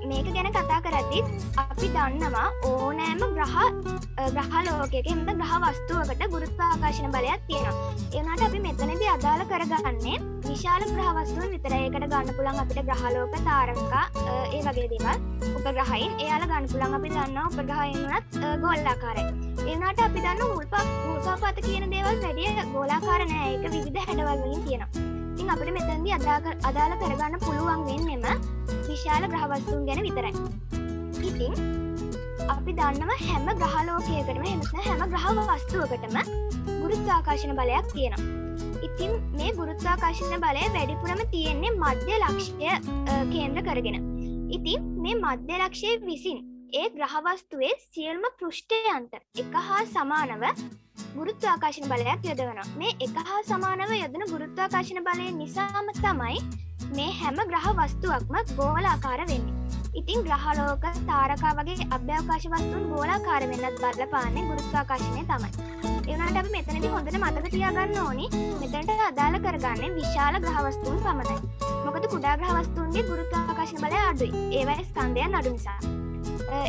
මේක ගැන කතා කරද්දී අපි දන්නවා ඕනෑම ග්‍රහලෝකයක එහෙම ග්‍රහ වස්තුවකට ගුරුත්වාකර්ෂණ බලයක් තියෙනවා. ඒ වුණාට අපි මෙතනදී අදාළ කරගන්නේ විශාල ග්‍රහ වස්තුන් විතරයි. ඒකට ගන්න පුළුවන් අපිට ග්‍රහලෝක තාරකා ඒ වගේ දේවල්. උපග්‍රහයන් එයාලා ගන්න පුළුවන්. අපි දන්නවා උපග්‍රහයන් උනත් ගෝලාකාරයි. ඒ වුණාට අපි දන්නවා උල්කාපාත කියන දේවල් වැඩි ගෝලාකාර නෑ. ඒක විවිධ හැඩවල් වලින් තියෙනවා. ඉතින් අපිට මෙතනදී අදාළ කරගන්න පුළුවන් වෙන්නෙම විශාල ග්‍රහ වස්තුන් ගැන විතරයි. ඉතින් අපි දන්නවා හැම ග්‍රහලෝකයකටම හැම ග්‍රහ වස්තුවකටම ගුරුත්වාකර්ෂණ බලයක් තියෙනවා. ඉතින් මේ ගුරුත්වාකර්ෂණ බලය වැඩිපුරම තියෙන්නේ මධ්‍ය ලක්ෂය කේන්ද්‍ර කරගෙන. ඉතින් මේ මධ්‍ය ලක්ෂය විසින් ඒ ග්‍රහවස්තුවේ සියලුම පෘෂ්ඨයන්ට එක හා සමානව ගුරුත්වාකර්ෂණ බලයක් යොදවනවා. මේ එක හා සමානව යොදන ගුරුත්වාකර්ෂණ බලය නිසාම තමයි මේ හැම ග්‍රහ වස්තුවක්ම ගෝලාකාර වෙන්නේ. ඉතින් ග්‍රහලෝක තාරකා වගේ අභ්‍යවකාශ වස්තුන් ගෝලාකාර වෙන්නත් බලපාන්නේ ගුරුත්වාකර්ෂණය තමයි. ඒ වුණාට අපි මෙතනදී හොඳට මතක තියාගන්න ඕනි මෙතනට අදාළ කරගන්නේ විශාල ග්‍රහ වස්තුන් පමණයි. මොකද කුඩා ග්‍රහ වස්තුන්ගේ ගුරුත්වාකර්ෂණ බලය අඩුයි. ඒවායේ ස්කන්ධයන් අඩු නිසා.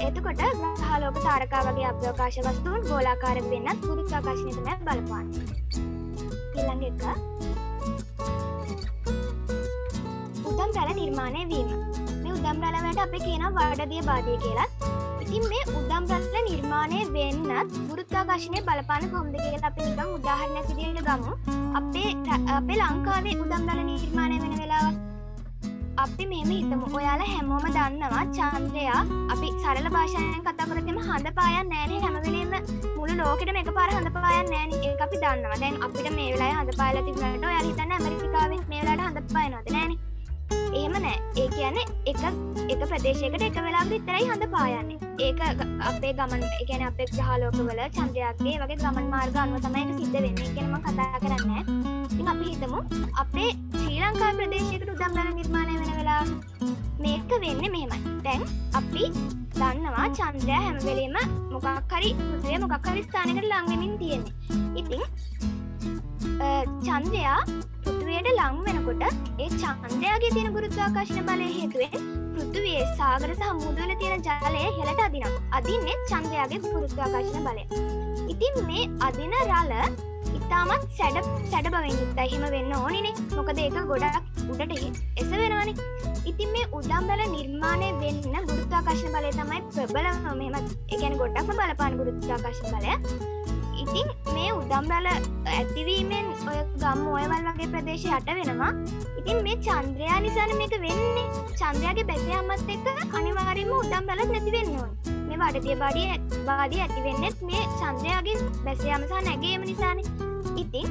එතකොට ග්‍රහලෝක තාරකා වගේ අභ්‍යවකාශ වස්තුන් ගෝලාකාර වෙන්නත් ගුරුත්වාකර්ෂණය තමයි බලපාන්නේ. ඊළඟ එක උදම් රැළ නිර්මාණය වීම. මේ උදම් රැළ වලට අපි කියනවා වඩදිය බාධිය කියලා. ඉතින් මේ උදම් රැළ නිර්මාණය වෙන්නත් ගුරුත්වාකර්ෂණය බලපාන කොහොමද කියලා අපි නිකන් උදාහරණයක් විදිහට ගමු. අපේ ලංකාවේ උදම් රැළ නිර්මාණය වෙන වෙලාව අපි මෙහෙම හිතමු. ඔයාලා හැමෝම දන්නවා චන්ද්‍රයා අපි සරල භාෂාවෙන් කතා කරොත් එම හඳ පායන්නේ නැහැනේ හැම වෙලෙම මුළු ලෝකෙටම එකපාර හඳ පායන්නේ නැහැනේ. ඒක අපි දන්නවා. දැන් අපිට මේ වෙලාවේ හඳ පායලා තිබුණාට ඔයාලා හිතන්නේ ඇමරිකාවේ මේ වෙලාවට හඳ පායනවද නැහැනේ. එහෙම නෑ. ඒ කියන්නේ එක ප්‍රදේශයකට එක වෙලාවකට විතරයි හඳ පායන්නේ. ඒක අපේ ගමන් ඒ කියන්නේ අපේ ග්‍රහලෝකවල චන්ද්‍රයාගේ වගේ ගමන් මාර්ග අනුව තමයි ඒක සිද්ධ වෙන්නේ. ඒ කියන්නේ මම කතා කරන්නේ නෑ. ඉතින් අපි හිතමු අපේ ශ්‍රී ලංකා ප්‍රදේශයකට උදම් රැළ නිර්මාණය වෙන වෙලාව මේක වෙන්නේ මෙහෙමයි. දැන් අපි දන්නවා චන්ද්‍රයා හැම වෙලෙම මොකක් හරි පෘථිවිය මොකක් හරි ස්ථානයකට ලං වෙමින් තියෙන්නේ. ඉතින් චන්ද්‍රයා පෘථිවියට ලං වෙනකොට ඒ චන්ද්‍රයාගේ තියෙන ගුරුත්වාකර්ෂණ බලය හේතුවෙන් පෘථිවියේ සාගර සහ මුහුදවල තියෙන ජලය හෙලට අදිනවා. අදින්නේ චන්ද්‍රයාගේ ගුරුත්වාකර්ෂණ බලය. ඉතින් මේ අදින රළ ඉතාමත් සැඩ බවින් යුක්තයි. එහෙම වෙන්න ඕනිනේ. මොකද ඒක ගොඩක් උඩට එස වෙනවනේ. ඉතින් මේ උදම් රැළ නිර්මාණය වෙන්න ගුරුත්වාකර්ෂණ බලය තමයි ප්‍රබලම මෙහෙම ඒ කියන්නේ ගොඩක්ම බලපාන ගුරුත්වාකර්ෂණ බලය. ඉතින් මේ උදම් රැළ ඇතිවීමෙන් ඔය ගම් ඔයවල් වගේ ප්‍රදේශ යට වෙනවා. ඉතින් මේ චන්ද්‍රයා නිසානේ මේක වෙන්නේ. චන්ද්‍රයාගේ බැසයාමත් එක්ක අනිවාර්යයෙන්ම උදම් රැළ නැති වෙන්න ඕනේ. මේ වඩදිය බාධිය ඇති වෙන්නේත් මේ චන්ද්‍රයාගේ බැසයාම සහ නැගීම නිසානේ. ඉතින්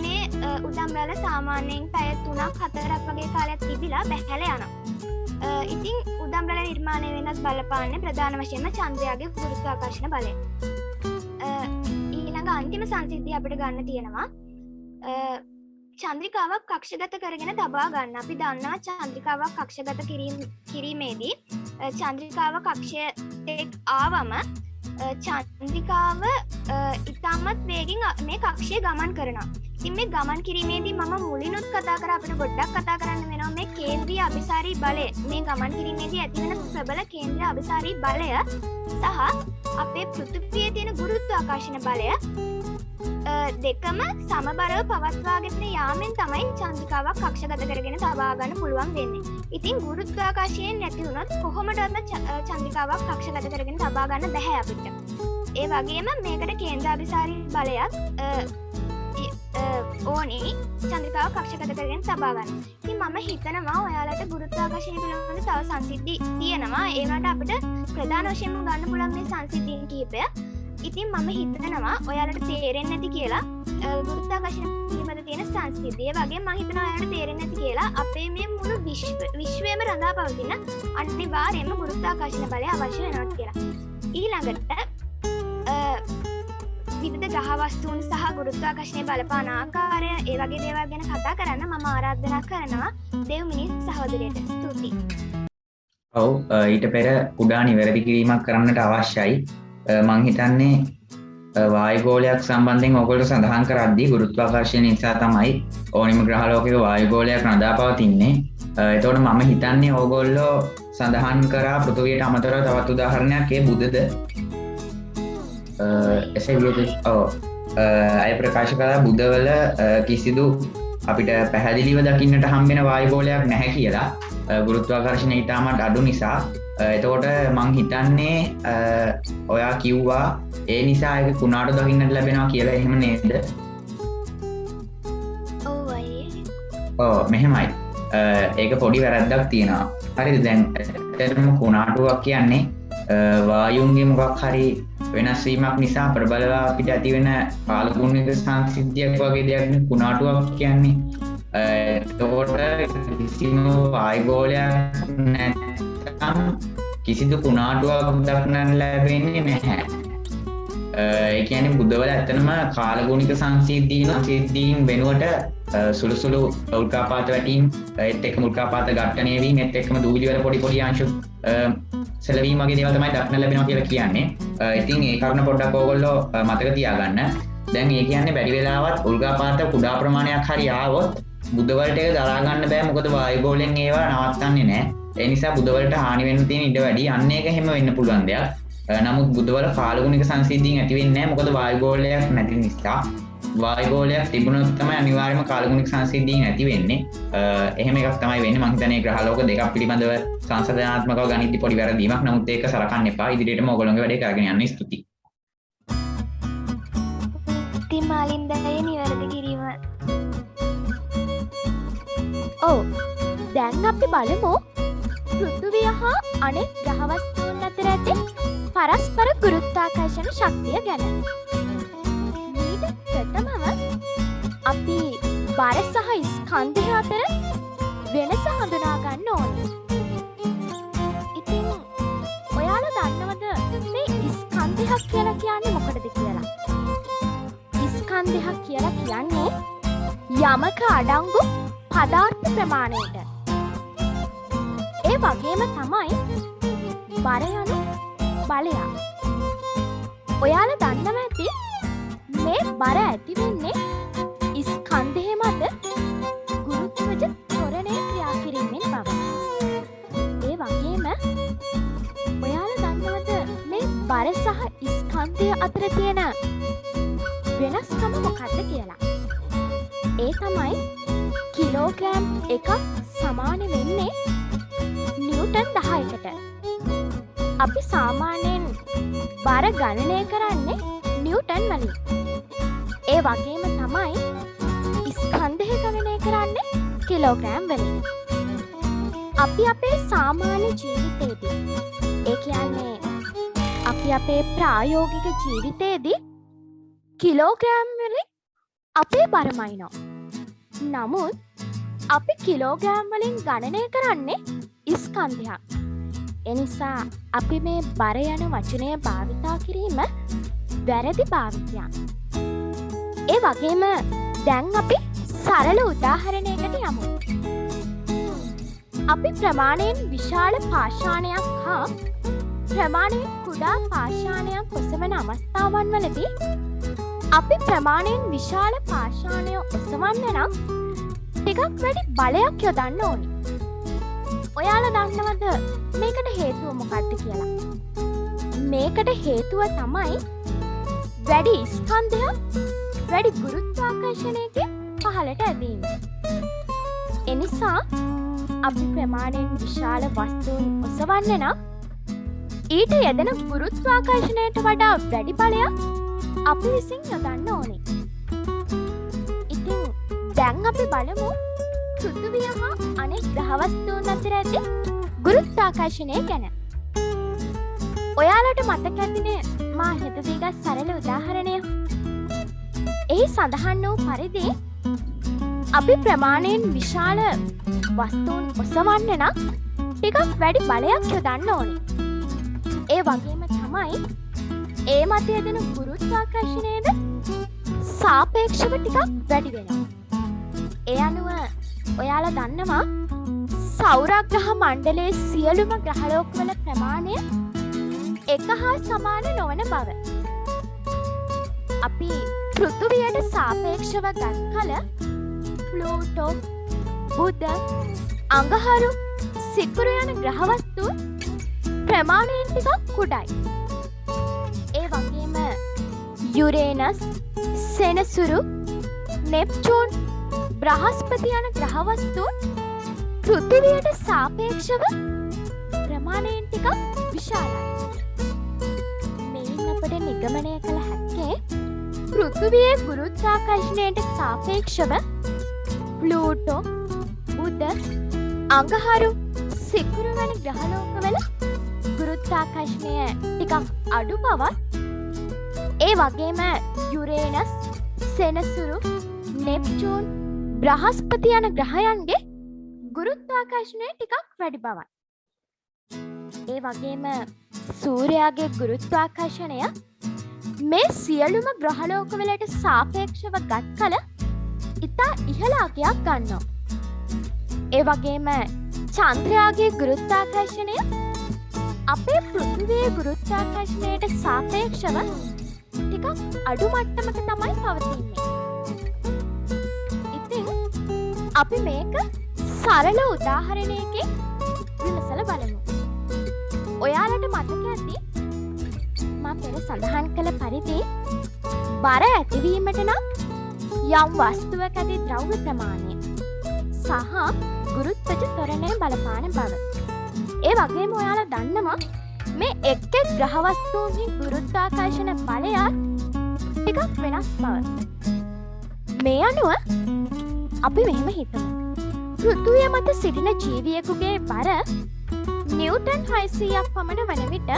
මේ උදම් රැළ සාමාන්‍යයෙන් පැය 3ක් 4ක් වගේ කාලයක් තිබිලා බැහැලා යනවා. ඉතින් උදම් රැළ නිර්මාණය වෙනත් බලපාන්නේ ප්‍රධාන වශයෙන්ම චන්ද්‍රයාගේ ගුරුත්වාකර්ෂණ බලය. ඊළඟ අන්තිම සංසිද්ධිය අපිට ගන්න තියෙනවා චන්ද්‍රිකාවක් කක්ෂගත කරගෙන තබා ගන්න. අපි දන්නවා චන්ද්‍රිකාවක් කක්ෂගත කිරීමේදී චන්ද්‍රිකාව කක්ෂයට ආවම චන්ද්‍රිකාව ඉතාමත් වේගෙන් මේ කක්ෂය ගමන් කරනවා. ඉතින් මේ ගමන් කිරීමේදී මම මුලිනුත් කතා කරා අපිට ගොඩක් කතා කරන්න වෙනවා මේ කේන්ද්‍රීය අභිසාරී බලය. මේ ගමන් කිරීමේදී ඇතිවන ප්‍රබල කේන්ද්‍රීය අභිසාරී බලය සහ අපේ පෘථිවියේ තියෙන ගුරුත්වාකර්ෂණ බලය දෙකම සමබරව පවත්වාගෙන යාමෙන් තමයි චන්ද්‍රිකාවක් කක්ෂගත කරගෙන තබා ගන්න පුළුවන් වෙන්නේ. ඉතින් ගුරුත්වාකර්ෂණය නැති වුණොත් කොහොමදවත් චන්ද්‍රිකාවක් කක්ෂගත කරගෙන තබා ගන්න බැහැ අපිට. ඒ වගේම මේකට කේන්ද්‍රාභිසාරී බලයක් ඕනේ චන්ද්‍රිකාවක් කක්ෂගත කරගෙන තබා ගන්න. ඉතින් මම හිතනවා ඔයාලට ගුරුත්වාකර්ෂණය පිළිබඳව තව සංසිද්ධි තියෙනවා. ඒ වුණාට අපිට ප්‍රධාන වශයෙන්ම ගන්න පුළුවන් මේ සංසිද්ධීන් කිහිපය. ඉතින් මම හිතනවා ඔයාලට තේරෙන්නේ නැති කියලා ගුරුත්වාකර්ෂණ පිළිබඳ තියෙන සංස්කෘතිය වගේ මම හිතනවා ඔයාලට තේරෙන්නේ නැති කියලා අපේ මේ මුළු විශ්වයේම රඳා පවතින අනිවාර්යයෙන්ම ගුරුත්වාකර්ෂණ බලය අවශ්‍ය වෙනවා කියලා. ඊළඟට විවිධ ග්‍රහ වස්තුන් සහ ගුරුත්වාකර්ෂණය බලපාන ආකාරය ඒ වගේ දේවල් ගැන කතා කරන්න මම ආරාධනා කරනවා දේව්මිනිස් සහෝදරයට. ස්තුතියි. ඔව් ඊට පෙර කුඩා නිවැරදි කිරීමක් කරන්නට අවශ්‍යයි. මං හිතන්නේ වායුගෝලයක් සම්බන්ධයෙන් ඔයගොල්ලෝ සඳහන් කරද්දී ගුරුත්වාකර්ෂණය නිසා තමයි ඕනිම ග්‍රහලෝකයක වායුගෝලයක් රඳා පවතින්නේ. එතකොට මම හිතන්නේ ඔයගොල්ලෝ සඳහන් කරා පෘථිවියට අමතරව තවත් උදාහරණයක් ඒ බුදද එසේ විදිහට අය ප්‍රකාශ කළා බුදවල කිසිදු අපිට පැහැදිලිව දකින්නට හම්බෙන වායුගෝලයක් නැහැ කියලා. ගුරුත්වාකර්ෂණය ඊටමත් අඩු නිසා. එතකොට මං හිතන්නේ ඔයා කිව්වා ඒ නිසා ඒක කුණාටු දකින්නට ලැබෙනවා කියලා. එහෙම නේද? ඔව් මෙහෙමයි. ඒක පොඩි වැරද්දක් තියෙනවා. හරිද? දැන් ඇත්තටම කුණාටුවක් කියන්නේ වායුන්ගේ මොකක් හරි වෙනස් වීමක් නිසා ප්‍රබලව අපිට ඇති වෙන කාලගුණික සංසිද්ධියක් වගේ දෙයක් කුණාටුවක් කියන්නේ. එතකොට කිසිම වායුගෝලයක් නැත්නම් කිසිදු කුණාටුවක් දක්නට ලැබෙන්නේ නැහැ. ඒ කියන්නේ බුද්ධවල ඇත්තනම කාලගුණික සංසිද්ධීන් වෙනුවට සුළුසුළු උල්කාපාත වැටීම් ඒත් එක්කම උල්කාපාත ඝට්ටණය වීම ඒත් එක්කම දූවිලි වල පොඩි අංශු සැලවීම වගේ දේවල් තමයි දක්න ලැබෙනවා කියලා කියන්නේ. ඉතින් ඒ කරුණ පොඩ්ඩක් ඕගොල්ලෝ මතක තියාගන්න. දැන් ඒ කියන්නේ බැරි වෙලාවත් උල්කාපාත කුඩා ප්‍රමාණයක් හරි ආවොත් බුද්ධවලට ඒක දරා ගන්න බෑ. මොකද වායුගෝලයෙන් ඒවා නවත්තන්නේ නැහැ. ඒ නිසා බුද්ධවලට හානි වෙන්න තියෙන ඉඩ වැඩි. අන්න ඒක හැම වෙන්න පුළුවන් දෙයක්. නමුත් බුද්ධවල කාලගුණික සංසිද්ධීන් ඇති වෙන්නේ නැහැ. මොකද වායුගෝලයක් නැති නිසා. වායුගෝලයක් තිබුණොත් තමයි අනිවාර්යයෙන්ම කාලගුණික සංසිද්ධීන් ඇති වෙන්නේ. එහෙම එකක් තමයි වෙන්නේ. මම හිතන්නේ ග්‍රහලෝක දෙකක් පිළිබඳව සංසන්දනාත්මකව ගණිත පොඩි වැරදීමක්. නමුත් ඒක සලකන්න එපා. ඉදිරියටම ඔයගොල්ලෝගේ වැඩේ කරගෙන යන්න ස්තුතියි. ඉතින් මාලින්දගේ නිවැරදි කිරීම. ඔව්. දැන් අපි බලමු පෘථිවිය හා අනෙක් ග්‍රහ වස්තුන් අතර ඇති පරස්පර ගුරුත්වාකර්ෂණ ශක්තිය ගැන. ඊට ප්‍රථමව අපි බර සහ ස්කන්ධය අතර වෙනස හඳුනා ගන්න ඕනේ. ඉතින් ඔයාලා දන්නවද මේ ස්කන්ධයක් කියලා කියන්නේ මොකටද කියලා? ස්කන්ධයක් කියලා කියන්නේ යමක අඩංගු පදාර්ථ ප්‍රමාණයට. ඒ වගේම තමයි බර යනු බලයක්. ඔයාලා දන්නවා ඇති මේ බර ඇති වෙන්නේ ස්කන්ධය මත ගුරුත්වජ ත්වරණය ක්‍රියා කිරීමෙන් බව. ඒ වගේම ඔයාලා දන්නවද මේ බර සහ ස්කන්ධය අතර තියෙන වෙනස්කම මොකක්ද කියලා? ඒ තමයි කිලෝග්‍රෑම් එකක් සමාන වෙන්නේ නිව්ටන් 10කට. අපි සාමාන්‍යයෙන් බර ගණනය කරන්නේ නිව්ටන් වලින්. ඒ වගේම තමයි ස්කන්ධය ගණනය කරන්නේ කිලෝග්‍රෑම් වලින්. අපි අපේ සාමාන්‍ය ජීවිතේදී, ඒ කියන්නේ අපි අපේ ප්‍රායෝගික ජීවිතේදී කිලෝග්‍රෑම් වලින් අපේ බර මයිනවා. නමුත් අපි කිලෝග්‍රෑම් වලින් ගණනය කරන්නේ ස්කන්ධයක්. එනිසා අපි මේ බර යන වචනය භාවිතා කිරීම වැරදි භාවිතයක්. ඒ වගේම දැන් අපි සරල උදාහරණයකට යමු. අපි ප්‍රමාණයෙන් විශාල පාෂාණයක් හා ප්‍රමාණයෙන් කුඩා පාෂාණයක් ඔසවන අවස්ථාවන් වලදී අපි ප්‍රමාණයෙන් විශාල පාෂාණය ඔසවන්න නම් ටිකක් වැඩි බලයක් යොදන්න ඕනි. ඔයාලා දන්නවද මේකට හේතුව මොකක්ද කියලා? මේකට හේතුව තමයි වැඩි ස්කන්ධයක් වැඩි ගුරුත්වාකර්ෂණයකින් පහළට ඇදීම. එනිසා අපි ප්‍රමාණයෙන් විශාල වස්තුන් ඔසවන්න නම් ඊට යෙදෙන ගුරුත්වාකර්ෂණයට වඩා වැඩි බලයක් අපි විසින් යොදන්න ඕනේ. ඉතින් දැන් අපි බලමු පෘථිවිය හා අනෙක් ග්‍රහ වස්තුන් අතර ඇති ගුරුත්වාකර්ෂණය ගැන. ඔයාලට මතක ඇතිනේ මා හිතදී ගත් සරල උදාහරණය. එහි සඳහන් වූ පරිදි අපි ප්‍රමාණයෙන් විශාල වස්තුන් ඔසවන්න නම් ටිකක් වැඩි බලයක් යොදන්න ඕනේ. ඒ වගේම තමයි ඒ මත යෙදෙන ගුරුත්වාකර්ෂණයද සාපේක්ෂව ටිකක් වැඩි වෙනවා. ඒ අනුව ඔයාලා දන්නවා සෞරග්‍රහ මණ්ඩලයේ සියලුම ග්‍රහලෝකවල ප්‍රමාණය එක හා සමාන නොවන බව. අපි පෘථිවියට සාපේක්ෂව ගත් කල ප්ලූටෝ, බුධ, අඟහරු, සිකුරු යන ග්‍රහවස්තුන් ප්‍රමාණයෙන් ටිකක් කුඩයි. ඒ වගේම යුරේනස්, සෙනසුරු, නෙප්චූන්, බ්‍රහස්පති යන ග්‍රහවස්තුන් පෘථිවියට සාපේක්ෂව ප්‍රමාණයෙන් ටිකක් විශාලයි. මෙයින් අපට නිගමනය කළ හැක්කේ පෘථිවියේ ගුරුත්වාකර්ෂණයට සාපේක්ෂව ප්ලූටෝ, බුධ, අඟහරු, සිකුරු වැනි ග්‍රහලෝකවල ගුරුත්වාකර්ෂණය ටිකක් අඩු බවත් ඒ වගේම යුරේනස්, සෙනසුරු, නෙප්චූන්, බ්‍රහස්පති යන ග්‍රහයන්ගේ ගුරුත්වාකර්ෂණය ටිකක් වැඩි බවයි. ඒ වගේම සූර්යාගේ ගුරුත්වාකර්ෂණය මේ සියලුම ග්‍රහලෝකවලට සාපේක්ෂව ගත් කල ඉතා ඉහළ අගයක් ගන්නවා. ඒ වගේම චන්ද්‍රයාගේ ගුරුත්වාකර්ෂණය අපේ පෘථිවියේ ගුරුත්වාකර්ෂණයට සාපේක්ෂව ටිකක් අඩු මට්ටමක තමයි පවතින්නේ. ඉතින් අපි මේක සරල උදාහරණයකින් විමසලා බලමු. ඔයාලට මතක ඇති මා පෙර සඳහන් කළ පරිදි බර ඇතිවීමට නම් යම් වස්තුවක ඇති ද්‍රව්‍ය ප්‍රමාණය සහ ගුරුත්වජ ත්වරණය බලපාන බව. ඒ වගේම ඔයාලා දන්නවා මේ එක් එක් ග්‍රහ වස්තුන්හි ගුරුත්වාකර්ෂණ බලයත් ටිකක් වෙනස් බව. මේ අනුව අපි මෙහෙම හිතමු. පෘථිවිය මත සිටින ජීවියෙකුගේ බර නිව්ටන් 600ක් පමණ වන විට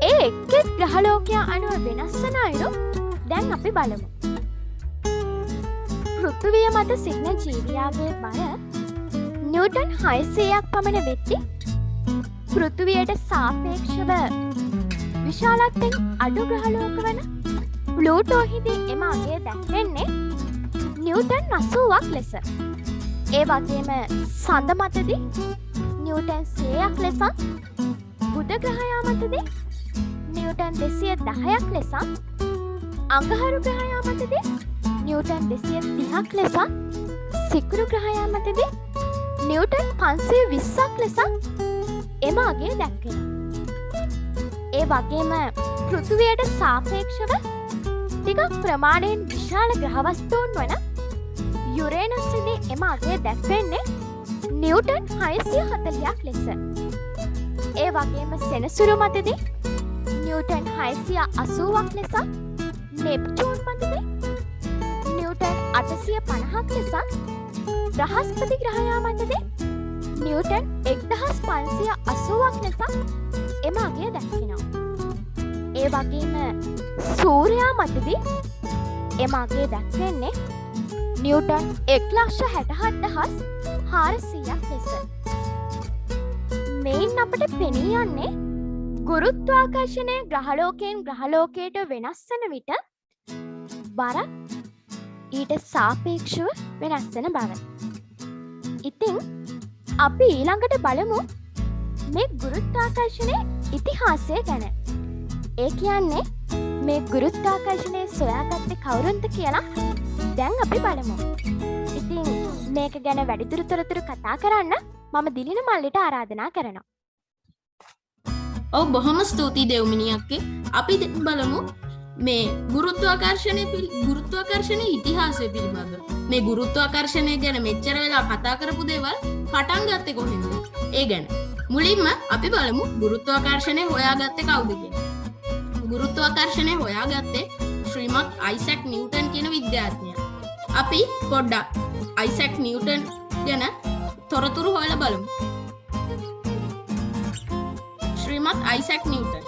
ඒ එක් එක් ග්‍රහලෝකයා අනුව වෙනස් වන අයුරු දැන් අපි බලමු. පෘථිවිය මත සිටින ජීවියාගේ බර නිව්ටන් 600ක් පමණ වෙද්දී පෘථිවියට සාපේක්ෂව විශාලත්වයෙන් අඩු ග්‍රහලෝක වන ප්ලූටෝහිදී එම අගය දැක්වෙන්නේ නිව්ටන් 80ක් ලෙස. ඒ වගේම සඳ මතදී නිව්ටන් 100ක් ලෙසත්, බුධ ග්‍රහයා මතදී නිව්ටන් 210ක් ලෙසත්, අඟහරු ග්‍රහයා මතදී නිව්ටන් 230ක් ලෙසත්, සිකුරු ග්‍රහයා මතදී නිව්ටන් 520ක් ලෙසත් එම අගය දැක්වෙනවා. ඒ වගේම පෘථිවියට සාපේක්ෂව ටිකක් ප්‍රමාණයෙන් විශාල ග්‍රහවස්තුන් වන යුරේනස්දී එම අගය දැක්වෙන්නේ නිව්ටන් 640ක් ලෙස. ඒ වගේම සෙනසුරු මතදී නිව්ටන් 680ක් ලෙස, නෙප්චූන් මතදී නිව්ටන් 850ක් ලෙස, බ්‍රහස්පති ග්‍රහයා මතදී නිව්ටන් 1580ක් ලෙස එම අගය දැක්වෙනවා. ඒ වගේම සූර්යයා මතදී එම අගය දැක්වෙන්නේ නිව්ටන් 1,67,400ක් ලෙස. මෙයින් අපට පෙනී යන්නේ ගුරුත්වාකර්ෂණය ග්‍රහලෝකයෙන් ග්‍රහලෝකයට වෙනස් වන විට බර ඊට සාපේක්ෂව වෙනස් වන බව. ඉතින් අපි ඊළඟට බලමු මේ ගුරුත්වාකර්ෂණය ඉතිහාසය ගැන. ඒ කියන්නේ මේ ගුරුත්වාකර්ෂණය සොයාගත්තේ කවුරුන්ද කියලා දැන් අපි බලමු. ඉතින් මේක ගැන වැඩිදුර තොරතුරු කතා කරන්න මම දිලින මල්ලිට ආරාධනා කරනවා. ඔව් බොහොම ස්තුතියි දෙව්මිනියක්කේ. අපි බලමු මේ ගුරුත්වාකර්ෂණ ඉතිහාසය පිළිබඳව. මේ ගුරුත්වාකර්ෂණය ගැන මෙච්චර වෙලා කතා කරපු දේවල් පටන් ගත්තේ කොහෙන්ද? ඒ ගැන. මුලින්ම අපි බලමු ගුරුත්වාකර්ෂණය හොයාගත්තේ කවුද කියලා. ගුරුත්වාකර්ෂණය හොයාගත්තේ ශ්‍රීමත් අයිසැක් නිව්ටන් කියන විද්‍යාඥයා. අපි පොඩ්ඩක් අයිසැක් නිව්ටන් ගැන තොරතුරු හොයලා බලමු. ශ්‍රීමත් අයිසැක් නිව්ටන්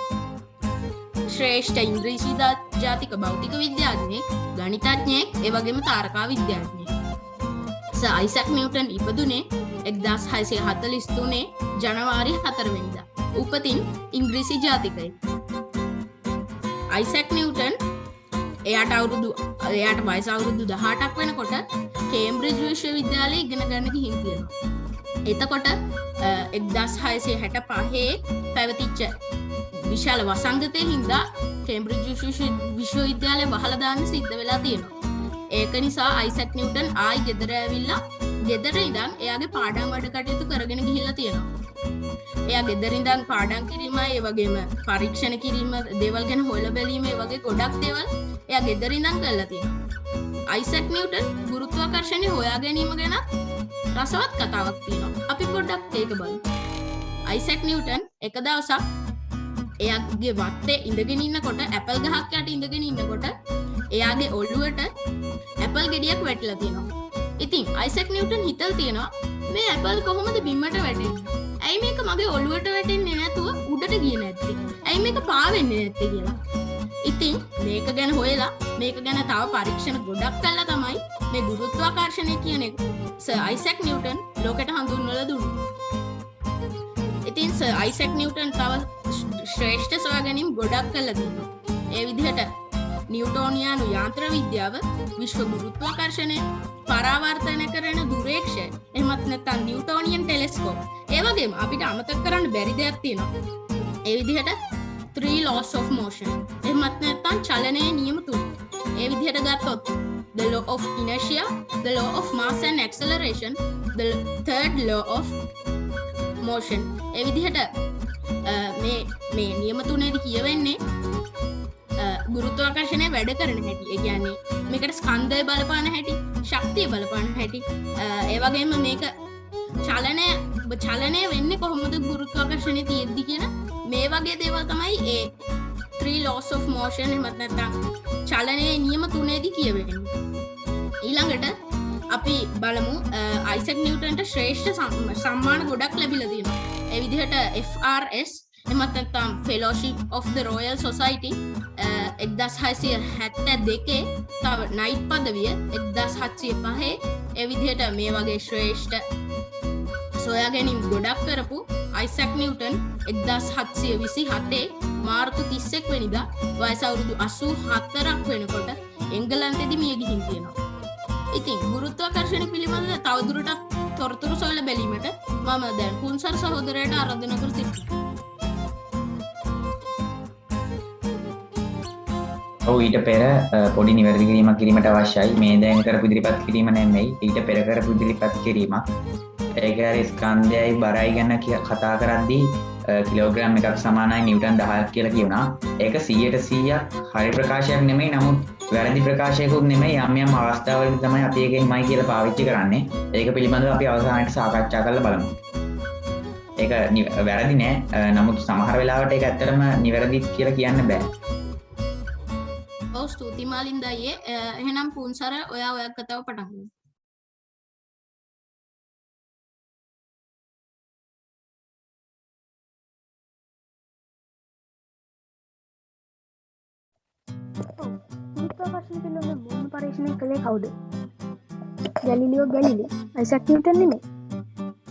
ශ්‍රේෂ්ඨ ඉංග්‍රීසි ජාතික භෞතික විද්‍යාඥයෙක්, ගණිතඥයෙක්, ඒ වගේම තාරකා විද්‍යාඥයෙක්. සර් අයිසැක් නිව්ටන් ඉපදුනේ 1643 ජනවාරි 4 වෙනිදා. උපතින් ඉංග්‍රීසි ජාතිකයෙක්. අයිසැක් නිව්ටන් එයාට වයස අවුරුදු 18ක් වෙනකොට කේම්බ්‍රිජ් විශ්වවිද්‍යාලයේ ඉගෙන ගන්න ගිහින් තියෙනවා. එතකොට 1665 පැවතිච්ච විශාල වසංගතයේ හින්දා කේම්බ්‍රිජ් විශ්වවිද්‍යාලය වහලා දාන්න සිද්ධ වෙලා තියෙනවා. ඒක නිසා අයිසැක් නිව්ටන් ආයි ගෙදර ඇවිල්ලා ගෙදර ඉඳන් එයාගේ පාඩම් වැඩ කටයුතු කරගෙන ගිහිල්ලා තියෙනවා. එයා ගෙදර ඉඳන් පාඩම් කිරීම, ඒ වගේම පරීක්ෂණ කිරීම, දේවල් ගැන හොයලා බැලීම, ඒ වගේ ගොඩක් දේවල් එයා ගෙදර ඉඳන් කරලා තියෙනවා. අයිසැක් නිව්ටන් ගුරුත්වාකර්ෂණය හොයා ගැනීම ගැන රසවත් කතාවක් තියෙනවා. අපි පොඩ්ඩක් ඒක බලමු. අයිසැක් නිව්ටන් එක දවසක් එයාගේ වත්තේ ඉඳගෙන ඉන්නකොට, ඇපල් ගහක් යට ඉඳගෙන ඉන්නකොට එයාගේ ඔළුවට ඇපල් ගෙඩියක් වැටිලා තියෙනවා. ඉතින් අයිසැක් නිව්ටන් හිතලා තියෙනවා මේ ඇපල් කොහොමද බිමට වැටෙන්නේ? ඇයි මේක මගේ ඔළුවට වැටෙන්නේ නැතුව උඩට ගියේ නැත්තේ? ඇයි මේක පාවෙන්නේ නැත්තේ කියලා. ඉතින් මේක ගැන හොයලා මේක ගැන තව පරීක්ෂණ ගොඩක් කළා තමයි මේ ගුරුත්වාකර්ෂණය කියන එක සර් අයිසැක් නිව්ටන් ලෝකෙට හඳුන්වලා දුන්නේ. ඉතින් සර් අයිසැක් නිව්ටන් තව ශ්‍රේෂ්ඨ සොයාගැනීම් ගොඩක් කළා දුන්නා. ඒ විදිහට නිව්ටෝනියානු යාන්ත්‍ර විද්‍යාව විශ්ව ගුරුත්වාකර්ෂණය පරාවර්තනය කරන දුරේක්ෂය එහෙමත් නැත්නම් නිව්ටෝනියන් ටෙලෙස්කෝප් ඒ වගේම අපිට අමතක කරන්න බැරි දෙයක් තියෙනවා. ඒ විදිහට 3 laws of motion එහෙමත් නැත්නම් චලනයේ නියම තුන. ඒ විදිහට ගත්තොත් the law of inertia, the law of mass and acceleration, the third law of motion. ඒ විදිහට මේ නියම තුනේදී කියවෙන්නේ ගුරුත්වාකර්ෂණය වැඩ කරන හැටි. ඒ කියන්නේ මේකට ස්කන්ධය බලපාන හැටි, ශක්තිය බලපාන හැටි, ඒ වගේම මේක චලනය වෙන්නේ කොහොමද ගුරුත්වාකර්ෂණය තියෙද්දි කියන මේ වගේ දේවල් තමයි ඒ 3 laws of motion එහෙමත් නැත්නම් චලනයේ නියම තුනේදී කියවෙන්නේ. ඊළඟට අපි බලමු අයිසැක් නිව්ටන්ට ශ්‍රේෂ්ඨ සම්මාන ගොඩක් ලැබිලා තියෙනවා. ඒ විදිහට FRS එහෙමත් නැත්නම් Fellowship of the Royal Society 1672 තව නයිට් පදවිය 1705 ඒ විදිහට මේ වගේ ශ්‍රේෂ්ඨ සොයා ගැනීම් ගොඩක් කරපු අයිසැක් නිව්ටන් 1727 මාර්තු 31 වෙනිදා වයස අවුරුදු 84ක් වෙනකොට එංගලන්තෙදි මිය ගිහින් තියෙනවා. ඉතින් ගුරුත්වාකර්ෂණ පිළිබඳව තවදුරටත් තොරතුරු සොයලා බැලීමට මම දැන් පුන්සර් සහෝදරයට ආරාධනා කර සිටිනවා. ඔව් ඊට පෙර පොඩි නිවැරදි කිරීමක් කිරීමට අවශ්‍යයි. මේ දැන් කරපු ඉදිරිපත් කිරීම නෙමෙයි. ඊට පෙර කරපු ඉදිරිපත් කිරීමක්. ඒක හරි ස්කන්ධයයි බරයි ගැන කතා කරද්දී කිලෝග්‍රෑම් එකක් සමානයි නිව්ටන් 10ක් කියලා කියුණා. ඒක 100% හරි ප්‍රකාශයක් නෙමෙයි. නමුත් වැරදි ප්‍රකාශයකුත් නෙමෙයි. යම් යම් අවස්ථාවලදී තමයි අපි ඒකෙන්මයි කියලා පාවිච්චි කරන්නේ. ඒක පිළිබඳව අපි අවසානයේට සාකච්ඡා කරලා බලමු. ඒක වැරදි නෑ. නමුත් සමහර වෙලාවට ඒක ඇත්තටම නිවැරදි කියලා කියන්න බෑ. ඔව් ස්තුතියි මාලින්ද අයියේ. එහෙනම් පුන්සර ඔයා කතාව පටන් ගන්න. ගුරුත්වාකර්ෂණ පිළිබඳ මුල් පරීක්ෂණය කළේ කවුද? Galileo Galilei. අයිසැක් නිව්ටන් නෙමෙයි.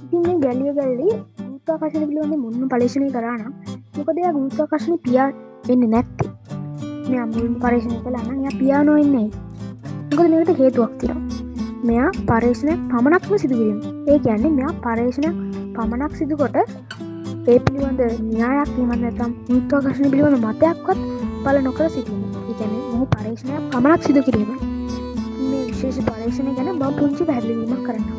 ඉතින් මේ ගැලීලියෝ ගැලීලි ගුරුත්වාකර්ෂණ පිළිබඳ මුල්ම පරීක්ෂණය කරා නම් මොකද එයා ගුරුත්වාකර්ෂණය පියා වෙන්නේ නැත්තේ? මෙයා මුල්ම පරීක්ෂණය කළා නම් එයා පියා නොවෙන්නේ. මොකද මේකට හේතුවක් තියෙනවා. මෙයා පරීක්ෂණය පමණක්ම සිදු කිරීම. ඒ කියන්නේ මෙයා පරීක්ෂණ පමණක් සිදු කොට ඒ පිළිබඳ න්‍යායක් එහෙම නැත්නම් ගුරුත්වාකර්ෂණ පිළිබඳ මතයක්වත් පළ නොකර සිටීම. ඒ කියන්නේ මොහු පරීක්ෂණයක් පමණක් සිදු කිරීම. මේ විශේෂ පරීක්ෂණය ගැන මම පුංචි පැහැදිලිවීමක් කරන්නම්.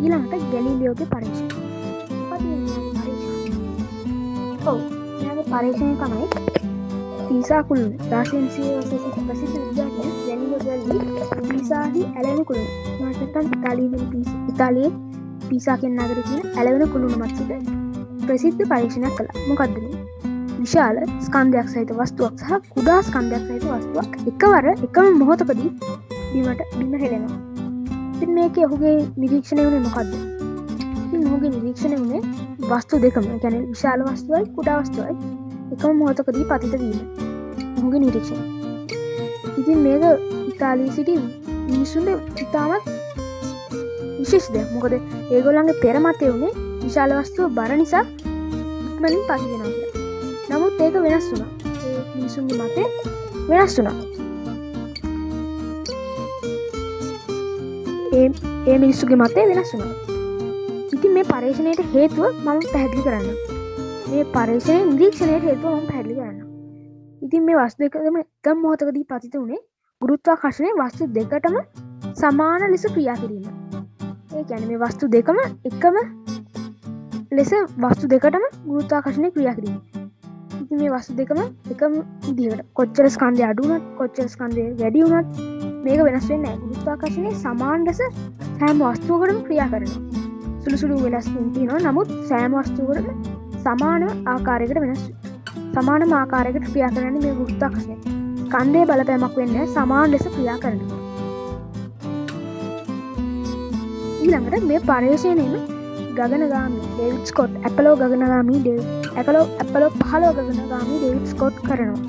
ඊළඟට ගැලීලියෝගේ පරීක්ෂණ. එයාගේ පරීක්ෂණය තමයි පීසා කුළුණ. රාශියන්සිය වශයෙන් ප්‍රසිද්ධ විද්‍යාඥයා ගැලීලියෝ ගැලීලි පීසාහි ඇලෙන කුළුණ. නැත්නම් ඉතාලියේ පීසා කියන නගරේ තියෙන ඇලවෙන කුළුණ මත සිට ප්‍රසිද්ධ පරීක්ෂණයක් කළා. මොකද්ද මේ? විශාල ස්කන්ධයක් සහිත වස්තුවක් සහ කුඩා ස්කන්ධයක් සහිත වස්තුවක් එකවර එකම මොහොතකදී බිම හෙලෙනවා. ඉතින් මේකේ ඔහුගේ නිරීක්ෂණය වුණේ මොකද්ද? ඉතින් ඔහුගේ නිරීක්ෂණය වුණේ වස්තු දෙකම. ඒ කියන්නේ විශාල වස්තුවයි කුඩා වස්තුවයි එකම මොහොතකදී පතිත වීම. ඔහුගේ නිරීක්ෂණය. ඉතින් මේක ඉතාලියේ සිටි මිනිසුන්ගේ ඉතාමත් විශේෂ දෙයක්. මොකද ඒගොල්ලන්ගේ පෙර මතය වුණේ විශාල වස්තුව බර නිසා ඉක්මනින් පති වෙනවා කියලා. නමුත් ඒක වෙනස් වුණා. ඒ මිනිසුන්ගේ මතය වෙනස් වුණා. ඒ මිනිස්සුගේ මතය වෙනස් වුණා. ඉතින් මේ පරීක්ෂණයට හේතුව මම පැහැදිලි කරන්නම්. මේ පරීක්ෂණයේ නිරීක්ෂණයට හේතුව මම පැහැදිලි කරන්නම්. ඉතින් මේ වස්තු දෙකම එකම මොහොතකදී පතිත වුණේ ගුරුත්වාකර්ෂණයේ වස්තු දෙකටම සමාන ලෙස ක්‍රියා කිරීම. ඒ කියන්නේ මේ වස්තු දෙකම එකම ලෙස වස්තු දෙකටම ගුරුත්වාකර්ෂණය ක්‍රියා කිරීම. ඉතින් මේ වස්තු දෙකම එකම විදිහකට කොච්චර ස්කන්ධය අඩු වුණත් කොච්චර ස්කන්ධය වැඩි වුණත් මේක වෙනස් වෙන්නේ නැහැ. ගුරුත්වාකර්ෂණය සමාන ලෙස සෑම වස්තුවකටම ක්‍රියා කරනවා. සුළු සුළු වෙනස්කම් තියෙනවා. නමුත් සෑම වස්තුවකටම සමාන ආකාරයකට වෙනස් සමානම ආකාරයකට ක්‍රියා කරන්නේ මේ ගුරුත්වාකර්ෂණය. ස්කන්ධයේ බලපෑමක් වෙන්නේ සමාන ලෙස ක්‍රියා කරනවා. ඊළඟට මේ පරීක්ෂණයෙම ගගනගාමී ඩේවිඩ් ස්කොට් ඇපලෝ ගගනගාමී ඇපලෝ 15 ගගනගාමී ඩේවිඩ් ස්කොට් කරනවා.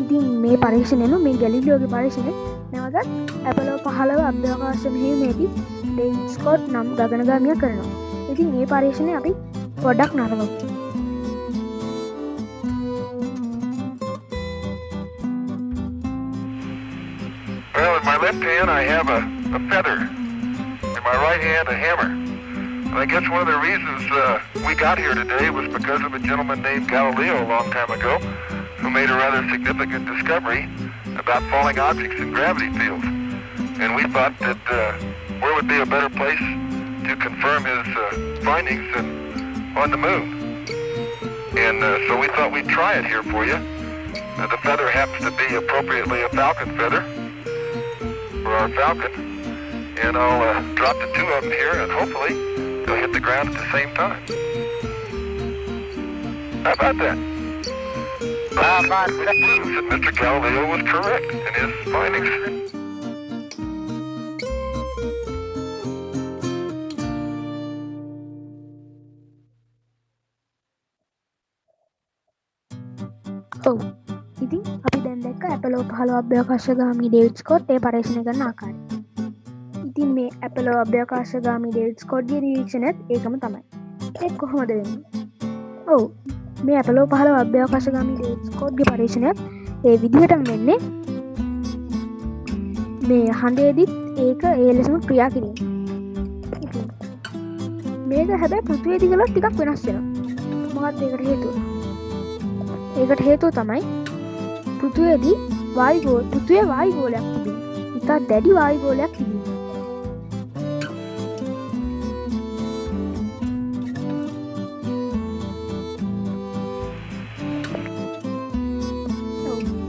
ඉතින් මේ පරීක්ෂණයම මේ ගැලිලියෝගේ පරීක්ෂණය නැවතත් ඇපලෝ 15 අභ්‍යවකාශ මෙහෙයුමේදී ඩේවිඩ් ස්කොට් නම් ගගනගාමියා කරනවා. ඉතින් මේ පරීක්ෂණය අපි පොඩ්ඩක් නරඹමු. Well, in my left hand I have a feather. In my right hand a hammer. And I guess one of the reasons we got here today was because of a gentleman named Galileo a long time ago who made a rather significant discovery about falling objects in gravity fields. And we thought that where would be a better place to confirm his findings than on the moon. And so we thought we'd try it here for you. The feather happens to be appropriately a falcon feather for our falcon. And I'll drop the two of them here and hopefully they'll hit the ground at the same time. How about that? That Mr. Galileo was correct in his findings. ඔව්. ඉතින් අපි දැන් දැක්ක ඇපලෝ 15 අභ්‍යවකාශගාමී ඩේවිඩ් ස්කොට් ඒ පරීක්ෂණය කරන ආකාරය. ඉතින් මේ ඇපලෝ අභ්‍යවකාශගාමී ඩේවිඩ් ස්කොට්ගේ නිරීක්ෂණයත් ඒකම තමයි. ඒක කොහොමද වෙන්නේ? ඔව්. මේ ඇපලෝ 15 අභ්‍යවකාශගාමී ඩේවිඩ් ස්කොට්ගේ පරීක්ෂණයත් ඒ විදිහටම වෙන්නේ. මේ හඬේදිත් ඒක ඒ ලෙසම ක්‍රියා කිරීම. මේක හැබැයි පෘථිවියේදී ගලොත් ටිකක් වෙනස් වෙනවා. මොකක්ද ඒකට හේතුව? ඒකට හේතුව තමයි පෘථිවියේදී පෘථිවියේ වායුගෝලයක් තිබෙනවා. ඉතා දැඩි වායුගෝලයක් තිබෙනවා.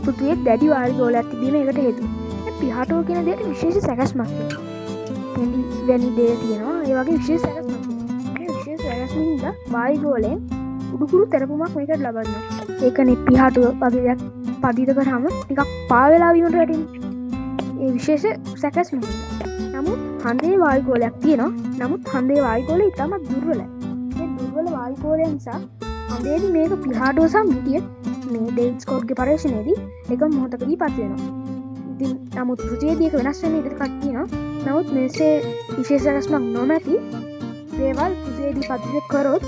පෘථිවියේ දැඩි වායුගෝලයක් තිබීම ඒකට හේතුව. පිහාටෝ කියන දෙයට විශේෂ සැකස්මක් තියෙනවා. වැනි දේ තියෙනවා. ඒ වගේ විශේෂ සැකස්මක් තියෙනවා. මේ විශේෂ සැකස්මින් ඉඳලා වායුගෝලයෙන් උඩුකුරු තෙරපුමක් මේකට ලබනවා. ඒකනේ පිහාටුව වගේ දෙයක් පදිත කරාම ටිකක් පා වෙලා වීමට වැටෙන්නේ. ඒ විශේෂ සැකස්ම හින්දා. නමුත් හඳේ වායුගෝලයක් තියෙනවා. නමුත් හඳේ වායුගෝලය ඉතාමත් දුර්වලයි. මේ දුර්වල වායුගෝලය නිසා හඳේදී මේක පිහාටුව සහ මිටිය මේ ඩේවිඩ් ස්කොට්ගේ පරීක්ෂණයේදී එක මොහොතකදී පත් වෙනවා. ඉතින් නමුත් පෘථිවියේදී ඒක වෙනස් වෙන්න ඉඩ කඩ තියෙනවා. නමුත් මේසේ විශේෂ සැකස්මක් නොමැති දේවල් පෘථිවියේදී පදිත කරොත්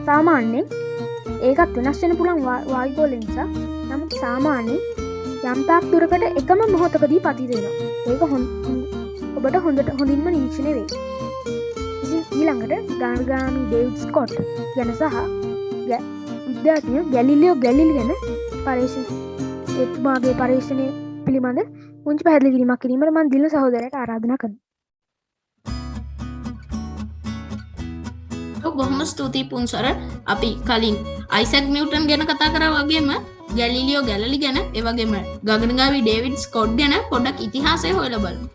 සාමාන්‍යයෙන් ඒකත් වෙනස් වෙන්න පුළුවන් වායුගෝලය නිසා. නමුත් සාමාන්‍යයෙන් යම් තාක් දුරකට එකම මොහොතකදී පතිත වෙනවා. ඒක ඔබට හොඳින්ම නිරීක්ෂණය වෙයි. ඉතින් ඊළඟට ගගනගාමී ඩේවිඩ් ස්කොට් ගැන සහ විද්‍යාඥයෝ ගැලිලියෝ ගැලිලි ගැන එතුමාගේ පරීක්ෂණය පිළිබඳ පුංචි පැහැදිලි කිරීමක් කිරීමට මම දිල්න සහෝදරයට ආරාධනා කරනවා. බොහොම ස්තුතියි පුන්සර. අපි කලින් අයිසැක් නිව්ටන් ගැන කතා කරා වගේම ගැලිලියෝ ගැලලි ගැන ඒ වගේම ගගනගාමී ඩේවිඩ් ස්කොට් ගැන පොඩ්ඩක් ඉතිහාසය හොයලා බලමු.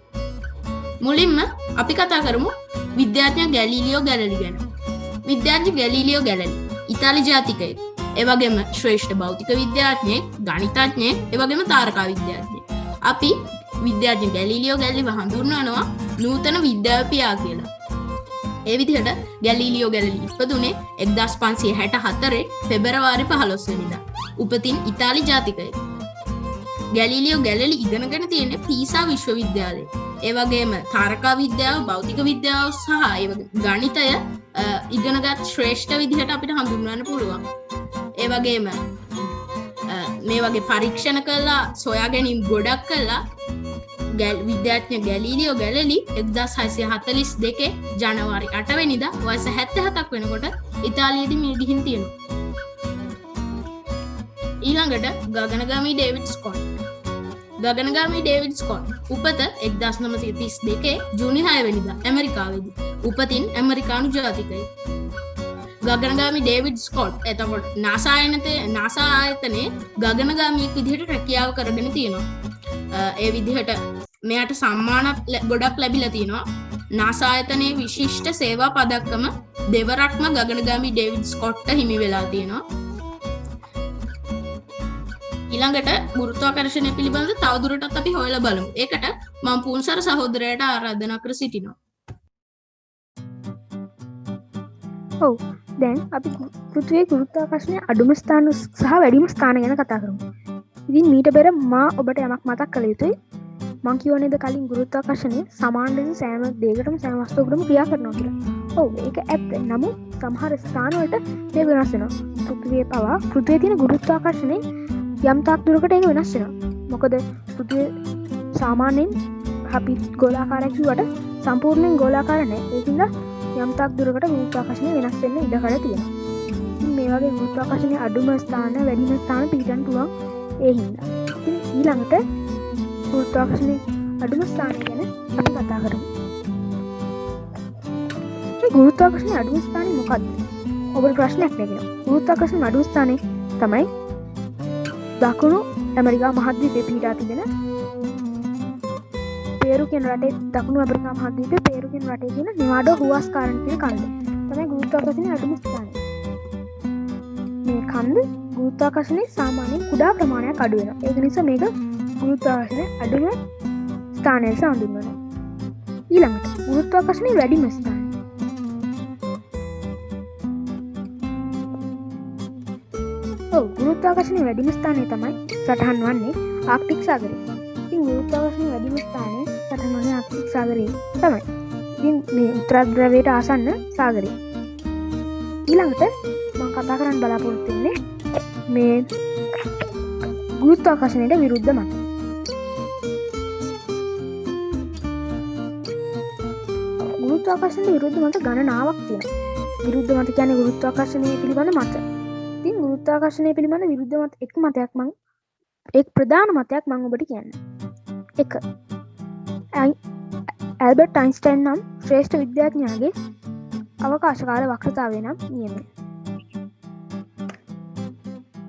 මුලින්ම අපි කතා කරමු විද්‍යාඥ ගැලිලියෝ ගැලලි ගැන. විද්‍යාඥ ගැලිලියෝ ගැලලි ඉතාලි ජාතිකයෙක්. ඒ වගේම ශ්‍රේෂ්ඨ භෞතික විද්‍යාඥයෙක්, ගණිතඥයෙක්, ඒ වගේම තාරකා විද්‍යාඥයෙක්. අපි විද්‍යාඥ ගැලිලියෝ ගැලලිව හඳුන්වනවා නූතන විද්‍යාව පියා කියලා. ඒ විදිහට ගැලිලියෝ ගැලලි ඉපදුනේ 1564 පෙබරවාරි 15 වෙනිදා. උපතින් ඉතාලි ජාතිකයෙක්. ගැලිලියෝ ගැලලි ඉගෙනගෙන තියෙන්නේ පීසා විශ්වවිද්‍යාලයේ. ඒ වගේම තාරකා විද්‍යාව, භෞතික විද්‍යාව සහ ඒ වගේ ගණිතය ඉගෙනගත් ශ්‍රේෂ්ඨ විදිහට අපිට හඳුන්වන්න පුළුවන්. ඒ වගේම මේ වගේ පරීක්ෂණ කළා, සොයා ගැනීම් ගොඩක් කළා විද්‍යාඥ ගැලිලියෝ ගැලලි 1642 ජනවාරි 8 වෙනිදා වයස 77ක් වෙනකොට ඉතාලියේදී මිය ගිහින් තියෙනවා. ඊළඟට ගගනගාමී ඩේවිඩ් ස්කොට්. ගගනගාමී ඩේවිඩ් ස්කොට් උපත 1932 ජූනි 6 වෙනිදා ඇමරිකාවේදී. උපතින් ඇමරිකානු ජාතිකයෙක්. ගගනගාමී ඩේවිඩ් ස්කොට් එතකොට NASA ආයතනයේ ගගනගාමියෙක් විදිහට රැකියාව කරගෙන තියෙනවා. ඒ විදිහට මෙයාට සම්මාන ගොඩක් ලැබිලා තියෙනවා. NASA ආයතනයේ විශිෂ්ට සේවා පදක්කම දෙවරක්ම ගගනගාමී ඩේවිඩ් ස්කොට්ට හිමි වෙලා තියෙනවා. ඊළඟට ගුරුත්වාකර්ෂණය පිළිබඳව තවදුරටත් අපි හොයලා බලමු. ඒකට මම පුන්සර සහෝදරයට ආරාධනා කර සිටිනවා. ඔව් දැන් අපි පෘථිවියේ ගුරුත්වාකර්ෂණය අඩුම ස්ථාන සහ වැඩිම ස්ථාන ගැන කතා කරමු. ඉතින් මීට පෙර මා ඔබට යමක් මතක් කළ යුතුයි. මං කිව්ව නේද කලින් ගුරුත්වාකර්ෂණය සමාන ලෙස සෑම දෙයකටම සෑම වස්තුවකටම ක්‍රියා කරනවා කියලා. ඔව් ඒක ඇත්ත. නමුත් සමහර ස්ථානවලට මේ වෙනස් වෙනවා. පෘථිවියේ පෘථිවියේ තියෙන ගුරුත්වාකර්ෂණය යම් තාක් දුරකට ඒක වෙනස් වෙනවා. මොකද පෘථිවිය සාමාන්‍යයෙන් අපි ගෝලාකාරයි කිව්වට සම්පූර්ණයෙන් ගෝලාකාර නැහැ. ඒකින්ද යම් තාක් දුරකට ගුරුත්වාකර්ෂණය වෙනස් වෙන්න ඉඩකඩ තියෙනවා. ඉතින් මේ වගේ ගුරුත්වාකර්ෂණය අඩුම ස්ථාන වැඩිම ස්ථාන පිටන්න පුළුවන් ඒ හින්දා. ඉතින් ඊළඟට ගුරුත්වාකර්ෂණය අඩුම ස්ථාන ගැන අපි කතා කරමු. මේ ගුරුත්වාකර්ෂණය අඩුම ස්ථානේ මොකක්ද? ඔබට ප්‍රශ්නයක් නැගෙනවා. ගුරුත්වාකර්ෂණ අඩුම ස්ථානේ තමයි දකුණු ඇමරිකා මහද්වීපයේ පිහිටා තිබෙන පේරු කියන රටේ දකුණු ඇමරිකා මහද්වීපයේ පේරු කියන රටේ තියෙන නිවාඩෝ හුවාස්කාරන් කියන කන්ද තමයි ගුරුත්වාකර්ෂණයේ අඩුම ස්ථානය. මේ කන්ද ගුරුත්වාකර්ෂණයේ සාමාන්‍යයෙන් කුඩා ප්‍රමාණයක් අඩු වෙනවා. ඒක නිසා මේක ගුරුත්වාකර්ෂණයේ අඩුම ස්ථානය ලෙස හඳුන්වනවා. ඊළඟට ගුරුත්වාකර්ෂණයේ වැඩිම ස්ථානය. ඔව් ගුරුත්වාකර්ෂණයේ වැඩිම ස්ථානය තමයි සටහන් වන්නේ ආක්ටික් සාගරය. ඉතින් ගුරුත්වාකර්ෂණයේ වැඩිම ස්ථානය සටහන් වන්නේ ආක්ටික් සාගරයේ තමයි. ඉතින් මේ උත්තර ධ්‍රවයට ආසන්න සාගරය. ඊළඟට මම කතා කරන්න බලාපොරොත්තු වෙන්නේ මේ ගුරුත්වාකර්ෂණයට විරුද්ධ මත. ගුරුත්වාකර්ෂණයට විරුද්ධ මත ගණනාවක් තියෙනවා. විරුද්ධ මත කියන්නේ ගුරුත්වාකර්ෂණය පිළිබඳ මත. ඉතින් ගුරුත්වාකර්ෂණය පිළිබඳ විරුද්ධ මත එක් ප්‍රධාන මතයක් මම ඔබට කියන්න. 1. ඇල්බර්ට් අයින්ස්ටයින් නම් ශ්‍රේෂ්ඨ විද්‍යාඥයාගේ අවකාශ කාල වක්‍රතාවය නම් නියමය.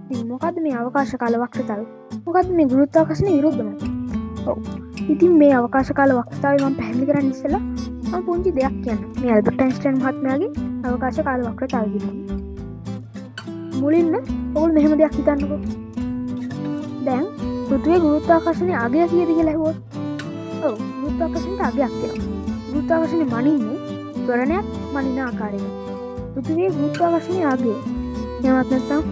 ඉතින් මොකද්ද මේ අවකාශ කාල වක්‍රතාවය? මොකද්ද මේ ගුරුත්වාකර්ෂණය විරුද්ධ මත? ඔව්. ඉතින් මේ අවකාශ කාල වක්‍රතාවය මම පැහැදිලි කරන්න ඉස්සෙල්ලා මම පුංචි දෙයක් කියන්නම්. මේ ඇල්බර්ට් අයින්ස්ටයින් මහත්මයාගේ අවකාශ කාල වක්‍රතාවය පිළිබඳව. මුලින්ම ඔයගොල්ලෝ මෙහෙම දෙයක් හිතන්නකෝ. දැන් පෘථිවියේ ගුරුත්වාකර්ෂණයේ අගය කීයද කියලා ඇහුවොත් ඔව් ගුරුත්වාකර්ෂණයට අගයක් තියෙනවා. ගුරුත්වාකර්ෂණය මනින්නේ ත්වරණයක් මනින ආකාරයෙන්. පෘථිවියේ ගුරුත්වාකර්ෂණයේ අගය එහෙමත් නැත්නම්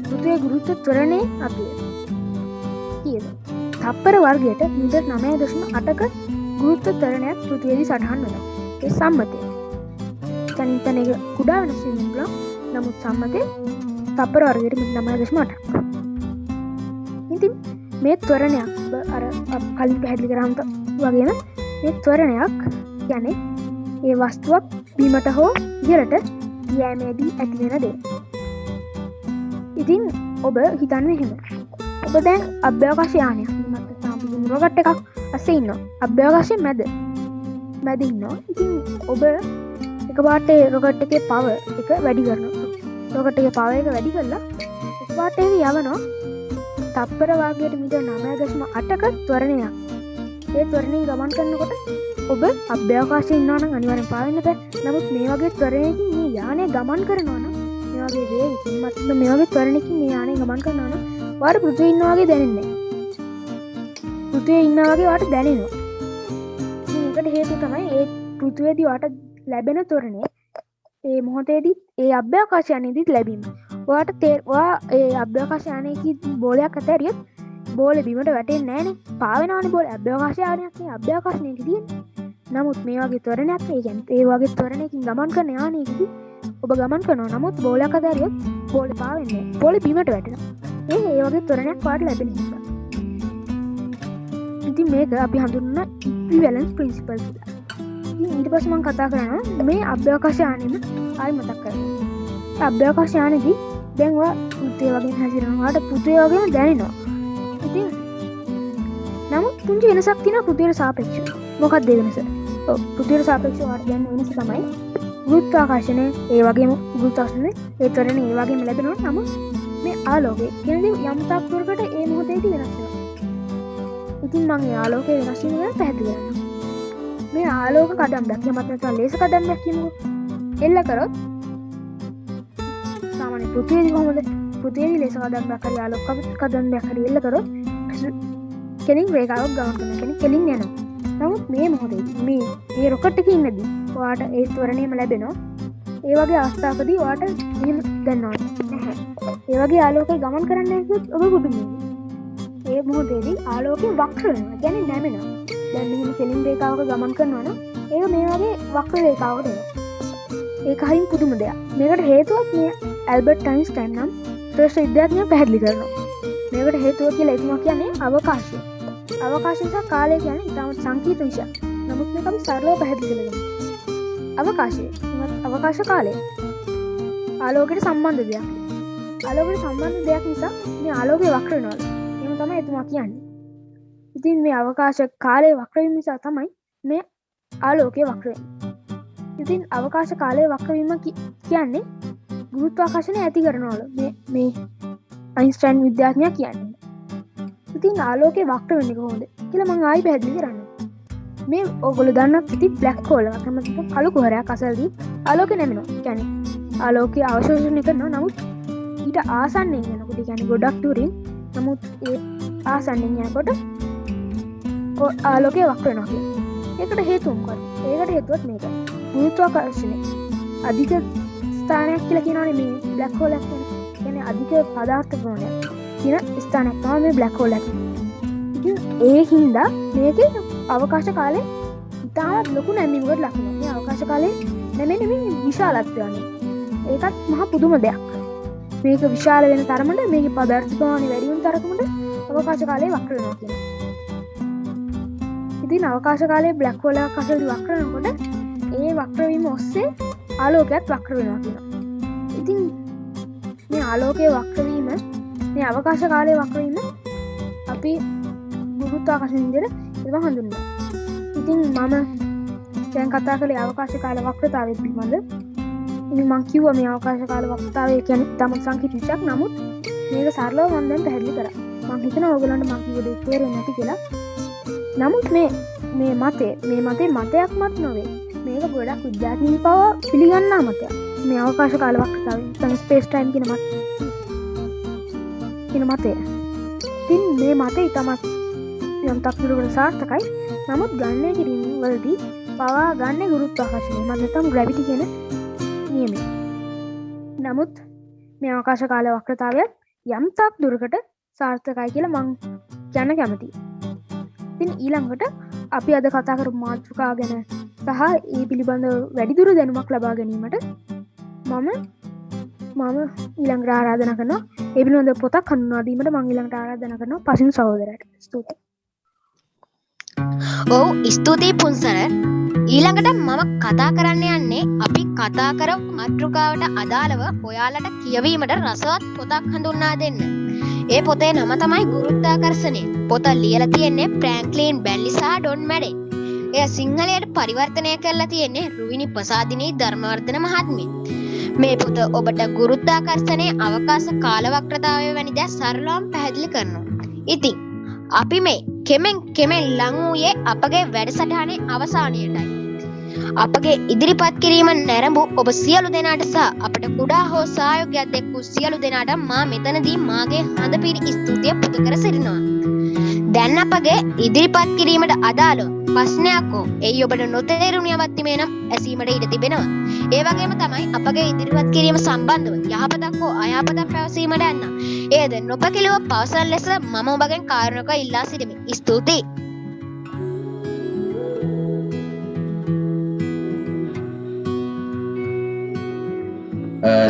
පෘථිවියේ ගුරුත්ව ත්වරණයේ අගය කීයද? තප්පර වර්ගයට මීටර් 9.8ක ගුරුත්ව ත්වරණයක් පෘථිවියේදී සටහන් වෙනවා. ඒ සම්මතය. තනින් තන එක කුඩා වෙනස් වෙන්න පුළුවන්. නමුත් සම්මතයේ තප්පර වර්ගයට මීටර් 9.8ක්. ඉතින් මේ ත්වරණයක් අර කලින් පැහැදිලි කරාම වගේම මේ ත්වරණයක් කියන්නේ ඒ වස්තුවක් බීමට හෝ ඉහළට යෑමේදී ඇතිවෙන දේ. ඉතින් ඔබ හිතන්න එහෙම. ඔබ දැන් අභ්‍යවකාශ යානයක් මත සාම්පූර්ණ රොකට් එකක් අස්සේ ඉන්නවා. අභ්‍යවකාශයේ මැද ඉන්නවා. ඉතින් ඔබ එකපාරට රොකට් එකේ පවර් එක වැඩි කරනවා. රොකට් එකේ පවර් එක වැඩි කරලා එකපාරට ඒක යවනවා තප්පර වර්ගයට මීටර් 9.8ක ත්වරණයක්. ඒ ත්වරණයෙන් ගමන් කරනකොට ඔබ අභ්‍යවකාශයේ ඉන්නවා නම් අනිවාර්යෙන් පාවෙන්න බෑ. නමුත් මේ වගේ ත්වරණයකින් මේ යානය ගමන් කරනවා නම් මේ වගේ වේගකින් මත මේ වගේ ත්වරණයකින් මේ යානය ගමන් කරනවා නම් වාට පෘථිවියේ ඉන්නා වගේ දැනෙන්නේ නැහැ. පෘථිවියේ ඉන්නා වගේ වාට දැනෙනවා. මේකට හේතුව තමයි ඒ පෘථිවියේදී වාට ලැබෙන ත්වරණය ඒ මොහොතේදී ඒ අභ්‍යවකාශ යානයේදී ලැබීම. ඔයාට ඒ අභ්‍යවකාශ යානයේදී බෝලයක් අතහැරියොත් බෝලේ බිමට වැටෙන්නේ නැහනේ. පාවෙනවනේ බෝලේ. අභ්‍යවකාශ යානයක් නේ අභ්‍යවකාශණයක තියෙන්නේ. නමුත් මේ වගේ ත්වරණයක් ඒ කියන්නේ ඒ වගේ ත්වරණයකින් ගමන් කරන යානයකදී ඔබ ගමන් කරනවා. නමුත් බෝලයක් අතහැරියොත් බෝලේ පාවෙන්නේ නැහැ. බෝලේ බිමට වැටෙනවා. ඒ වගේ ත්වරණයක් වාට ලැබෙන නිසා. ඉතින් මේක අපි හඳුන්වන ඉක්විවැලන්ස් ප්‍රින්සිපල් කියලා. ඉතින් ඊට පස්සේ මම කතා කරනවා මේ අභ්‍යවකාශ යානෙම ආයි මතක් කරගන්න. අභ්‍යවකාශ යානෙදී දැන් ඔයා පෘථිවිය වගේ හැසිරෙනවා. ඔයාට පෘථිවිය වගේම දැනෙනවා. ඉතින් නමුත් පුංචි වෙනසක් තියෙනවා පෘථිවියට සාපේක්ෂව. මොකක්ද ඒ වෙනස? ඔව් පෘථිවියට සාපේක්ෂව ඔයාට දැනෙන වෙනස තමයි ගුරුත්වාකර්ෂණය ඒ වගේම ගුරුත්වාකර්ෂණය ඒ ත්වරණය ඒ වගේම ලැබෙනවා. නමුත් මේ ආලෝකය කියන්නේ යම් තාක් දුරකට ඒ මොහොතේදී වෙනස් වෙනවා. ඉතින් මම මේ ආලෝකයේ වෙනස් වීම ගැන පැහැදිලි කරනවා. මේ ආලෝක කදම්බයක් යමත් නැත්නම් ලේසර් කදම්බයක් කියමුකෝ. එල්ල කරොත් සාමාන්‍ය පෘථිවියේදී කොහොමද? පෘථිවියේදී ලේසර් කදම්බයක් හරි ආලෝක කදම්බයක් හරි එල්ල කරොත් කෙලින් රේඛාවක් ගමන් කරනවා. කෙනෙක් කෙලින් යනවා. නමුත් මේ මොහොතේදී මේ රොකට් එකේ ඉන්නදී ඔයාට ඒ ත්වරණයම ලැබෙනවා. ඒ වගේ අවස්ථාවකදී ඔයාට එහෙම දැනන්න නැහැ. ඒ වගේ ආලෝකය ගමන් කරන්න ඇහුවොත් ඔබ බුදුන් ඒ මොහොතේදී ආලෝකය වක්‍ර වෙනවා. කියන්නේ නැමෙනවා. දැන් මෙහෙම කෙලින් රේඛාවක ගමන් කරනවා නම් ඒක මේ වගේ වක්‍ර රේඛාවකට එනවා. ඒක හරිම පුදුම දෙයක්. මේකට හේතුවක් මේ ඇල්බර්ට් අයින්ස්ටයින් නම් ශ්‍රේෂ්ඨ විද්‍යාඥයා පැහැදිලි කරනවා. මේකට හේතුව කියලා එතුමා කියන්නේ අවකාශය. අවකාශය සහ කාලය කියන්නේ ඉතාමත් සංකීර්ණ විෂයක්. නමුත් මේක අපි සරලව පැහැදිලි කරගමු. අවකාශය අවකාශ කාලය ආලෝකයට සම්බන්ධ දෙයක්. ආලෝකයට සම්බන්ධ දෙයක් නිසා මේ ආලෝකය වක්‍ර වෙනවා. එහෙම තමයි එතුමා කියන්නේ. ඉතින් මේ අවකාශ කාලය වක්‍ර වීම නිසා තමයි මේ ආලෝකය වක්‍ර වෙන්නේ. ඉතින් අවකාශ කාලය වක්‍ර වීම කියන්නේ ගුරුත්වාකර්ෂණය ඇති කරනවලු මේ අයින්ස්ටයින් විද්‍යාඥයා කියන්නේ. ඉතින් ආලෝකය වක්‍ර වෙන්නේ කොහොමද කියලා මම ආයි පැහැදිලි කරන්නම්. මේ ඔයගොල්ලෝ දන්නත් ඉතින් බ්ලැක් හෝල් එකක් තමයි කළු කුහරයක් අසලදී ආලෝකය නැමෙනවා. කියන්නේ ආලෝකය අවශෝෂණය කරනවා. නමුත් ඊට ආසන්නයෙන් යනකොට කියන්නේ ගොඩක් දුරින් නමුත් ඒ ආසන්නයෙන් යනකොට ආලෝකය වක්‍ර වෙනවා කියන්නේ. ඒකට හේතුව මොකක්ද? ඒකට හේතුවත් මේක. ගුරුත්වාකර්ෂණය අධික ස්ථානයක් කියලා කියනවානේ මේ බ්ලැක් හෝල් එක. කියන්නේ අධික පදාර්ථ ප්‍රමාණයක් තියෙන ස්ථානයක් තමයි මේ බ්ලැක් හෝල් එක. ඉතින් ඒ හින්දා මේකේ අවකාශ කාලය ඉතාමත් ලොකු නැමීමකට ලක් වෙනවා. මේ අවකාශ කාලේ නැමෙන්නේ මේ විශාලත්වය අනුව. ඒකත් මහා පුදුම දෙයක්. මේක විශාල වෙන තරමට මේකේ පදාර්ථ ප්‍රමාණය වැඩි වෙන තරමට අවකාශ කාලය වක්‍ර වෙනවා කියනවා. ඉතින් අවකාශ කාලයේ බ්ලැක් හෝල් එකක් අසලදී වක්‍ර වෙනකොට ඒ වක්‍ර වීම ඔස්සේ ආලෝකයත් වක්‍ර වෙනවා කියනවා. ඉතින් මේ ආලෝකයේ වක්‍ර වීම මේ අවකාශ කාලයේ වක්‍ර වීම අපි ගුරුත්වාකර්ෂණ විදිහට ඒක හඳුන්වනවා. ඉතින් මම දැන් කතා කළේ අවකාශ කාල වක්‍රතාවය පිළිබඳ. ඉතින් මම කිව්වා මේ අවකාශ කාල වක්‍රතාවය කියන්නේ තමයි සංකීර්ණ විෂයක්. නමුත් මේක සරලව මම දැන් පැහැදිලි කරා. මම හිතනවා ඔයගලන්ට මම කිව්ව දේ තේරෙන්නේ නැති කියලා. නමුත් මේ මතේ මතයක් මත නොවේ. මේක ගොඩක් විද්‍යාඥයින් පවා පිළිගන්නා මතයක්. මේ අවකාශ කාල වක්‍රතාවය තමයි ස්පේස් ටයිම් කියන මතය. ඉතින් මේ මතය තමයි යම් තත්ත්වයකට සාර්ථකයි. නමුත් ගණනය කිරීම වලදී පවා ගන්න ගුරුත්වාකර්ෂණය මත නැත්නම් ග්‍රැවිටි කියන නියමය. නමුත් මේ අවකාශ කාල වක්‍රතාවය යම් තාක් දුරකට සාර්ථකයි කියලා මම කියන්න කැමතියි. ඉතින් ඊළඟට අපි අද කතා කරපු මාතෘකාව ගැන සහ ඒ පිළිබඳව වැඩිදුර දැනුමක් ලබා ගැනීමට මම ඊළඟට ආරාධනා කරනවා. ඒ පිළිබඳව පොතක් හඳුන්වා දීමට මම ඊළඟට ආරාධනා කරනවා පසින් සහෝදරයාට. ස්තුතියි. ඔව් ස්තුතියි පුන්සර. ඊළඟට මම කතා කරන්න යන්නේ අපි කතා කරපු මාතෘකාවට අදාළව ඔයාලට කියවීමට රසවත් පොතක් හඳුන්වා දෙන්න. ඒ පොතේ නම තමයි ගුරුත්වාකර්ෂණය. පොත ලියලා තියෙන්නේ ෆ්‍රැන්ක්ලින් බැන්ලි සහ ඩොන් මැඩෙන්. එය සිංහලයට පරිවර්තනය කරලා තියෙන්නේ රුවිනි ප්‍රසාදිනී ධර්මවර්ධන මහත්මිය. මේ පොත ඔබට ගුරුත්වාකර්ෂණයේ අවකාශ කාල වක්‍රතාවය වැනි දේ සරලවම පැහැදිලි කරනවා. ඉතින් අපි මේ කෙමෙන් ලං වූයේ අපගේ වැඩසටහනේ අවසානයටයි. අපගේ ඉදිරිපත් කිරීම නැරඹු ඔබ සියලු දෙනාට සහ අපට කුඩා හෝ සහයෝගයක් දැක්වූ සියලු දෙනාට මා මෙතනදී මාගේ හදපිරි ස්තුතිය පුද කර සිටිනවා. දැන් අපගේ ඉදිරිපත් කිරීමට අදාළව ප්‍රශ්නයක් හෝ එයි ඔබට නොතේරුණු යමක් තිබේ නම් ඇසීමට ඉඩ තිබෙනවා. ඒ වගේම තමයි අපගේ ඉදිරිපත් කිරීම සම්බන්ධව යහපතක් හෝ අයහපතක් පැවසීමට යන්න. ඒද නොපැකිලව පවසන ලෙස මම ඔබගෙන් කාරුණිකව ඉල්ලා සිටිමි. ස්තුතියි.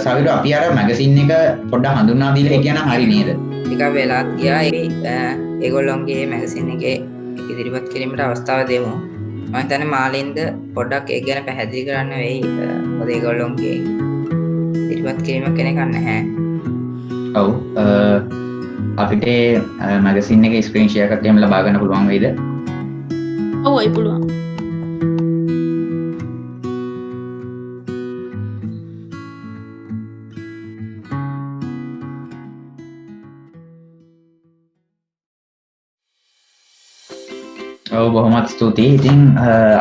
සවිර අපි අර මැගසින් එක පොඩ්ඩක් හඳුන්වා දීලා කියන හරි නේද? ටිකක් වෙලාත් ගියා. ඒගොල්ලොන්ගේ මැගසින් එකේ ඉදිරිපත් කිරීමට අවස්ථාව දෙමු. මම හිතන්නේ මාලින්ද පොඩ්ඩක් ඒක ගැන පැහැදිලි කරන්න වෙයි. මොකද ඒගොල්ලොන්ගේ ඉදිරිපත් කිරීම කෙනෙක් නැහැ. ඔව් අපිට මැගසින් එකේ ස්ක්‍රීන් ෂෙයා එකක් එහෙම ලබා ගන්න පුළුවන් වේද? ඔව් ඒ පුළුවන්. ඔව් බොහොමත් ස්තුතියි. ඉතින්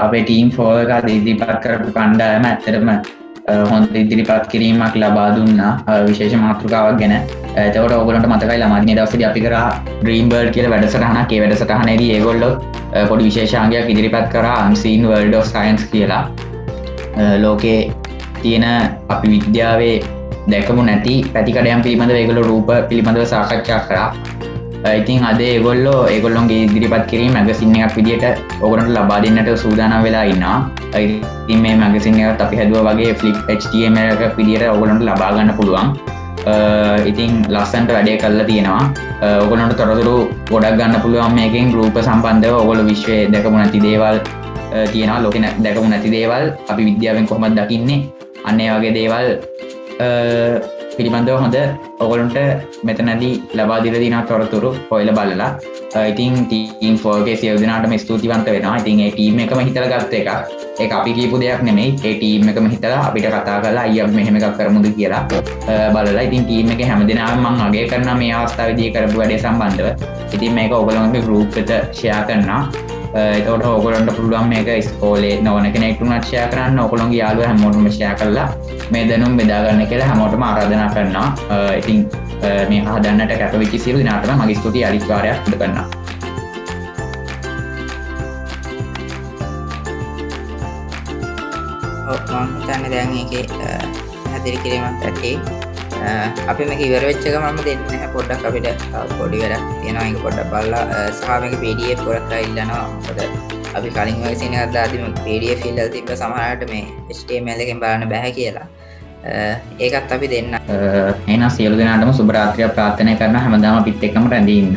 අපේ ටීම් 4 එක ඉදිරිපත් කරපු කණ්ඩායම ඇත්තටම හොඳ ඉදිරිපත් කිරීමක් ලබා දුන්නා විශේෂ මාතෘකාවක් ගැන. එතකොට ඔයගොල්ලන්ට මතකයි ළමදින දවසේදී අපි කරා ඩ්‍රීම් වර්ල්ඩ් කියලා වැඩසටහනක්. ඒ වැඩසටහනේදී ඒගොල්ලෝ පොඩි විශේෂාංගයක් ඉදිරිපත් කරා unseen world of science කියලා. ලෝකයේ තියෙන අපි විද්‍යාවේ දැකමු නැති පැතිකඩයන් පිළිබඳව ඒගොල්ලෝ රූප පිළිබඳව සාකච්ඡා කරා. ඉතින් අද ඒගොල්ලොන්ගේ ඉදිරිපත් කිරීම මැගසින් එකක් විදිහට ඔයගොල්ලන්ට ලබා දෙන්නට සූදානම් වෙලා ඉන්නවා. ඉතින් මේ මැගසින් එකත් අපි හැදුවා වගේ flip HTML එකක් විදිහට ඔයගොල්ලන්ට ලබා ගන්න පුළුවන්. ඉතින් ලස්සන්ට වැඩේ කරලා තියෙනවා. ඔයගොල්ලන්ට තොරතුරු ගොඩක් ගන්න පුළුවන් මේකෙන් රූප සම්බන්ධව. ඔයගොල්ලෝ විශ්වයේ දැකමු නැති දේවල් තියෙනවා, ලෝකේ දැකමු නැති දේවල් අපි විද්‍යාවෙන් කොහොමද දකින්නේ, අන්න ඒ වගේ දේවල් පිළිබඳව හොඳ ඔයගොල්ලන්ට මෙතනදී ලබා දීලා තියෙන තොරතුරු හොයලා බලලා. ඉතින් ටීම් 4K සියලු දෙනාටම ස්තුතිවන්ත වෙනවා. ඉතින් ඒ ටීම් එකම හිතලා ගත්ත එකක්. ඒක අපි කියපු දෙයක් නෙමෙයි. ඒ ටීම් එකම හිතලා අපිට කතා කරලා අයියා මෙහෙම එකක් කරමුද කියලා බලලා. ඉතින් ටීම් එකේ හැමදෙනාම මම අගය කරනවා මේ අවස්ථාවේදී කරපු වැඩේ සම්බන්ධව. ඉතින් මේක ඔයගොල්ලන්ගේ ගෲප් එකට ෂෙයා කරනවා. එතකොට ඔයගොල්ලන්ට පුළුවන් මේක ඉස්කෝලේ නොවන කෙනෙක්ට උනත් ෂෙයා කරන්න. ඔයගොල්ලන්ගේ යාළුවෝ හැමෝටම ෂෙයා කරලා මේ දැනුම බෙදා ගන්න කියලා හැමෝටම ආරාධනා කරනවා. ඉතින් මේ හදන්නට කැපවෙච්ච සියලු දෙනාටම මගේ ස්තුතිය අනිත් වාරයක් පුද කරනවා. මම හිතන්නේ දැන් ඒකේ හැදිරි කිරීමක් ඇති. අපි මේක ඉවර වෙච්ච ගමන්ම දෙන්නේ නැහැ. පොඩ්ඩක් අපිට පොඩි වැඩක් තියෙනවා. ඒක පොඩ්ඩක් බලලා සහ මේක PDF පොඩක් ඉල්ලනවා. මොකද අපි කලින් මැගසින් එකක් දාද්දි PDF ඉල්ලලා තිබ්බ සමහරවිට මේ HTML එකෙන් බලන්න බෑ කියලා. ඒකත් අපි දෙන්න. එහෙනම් සියලු දෙනාටම සුබ රාත්‍රියක් ප්‍රාර්ථනා කරනවා. හැමදාම අපිත් එක්කම රැඳී ඉන්න.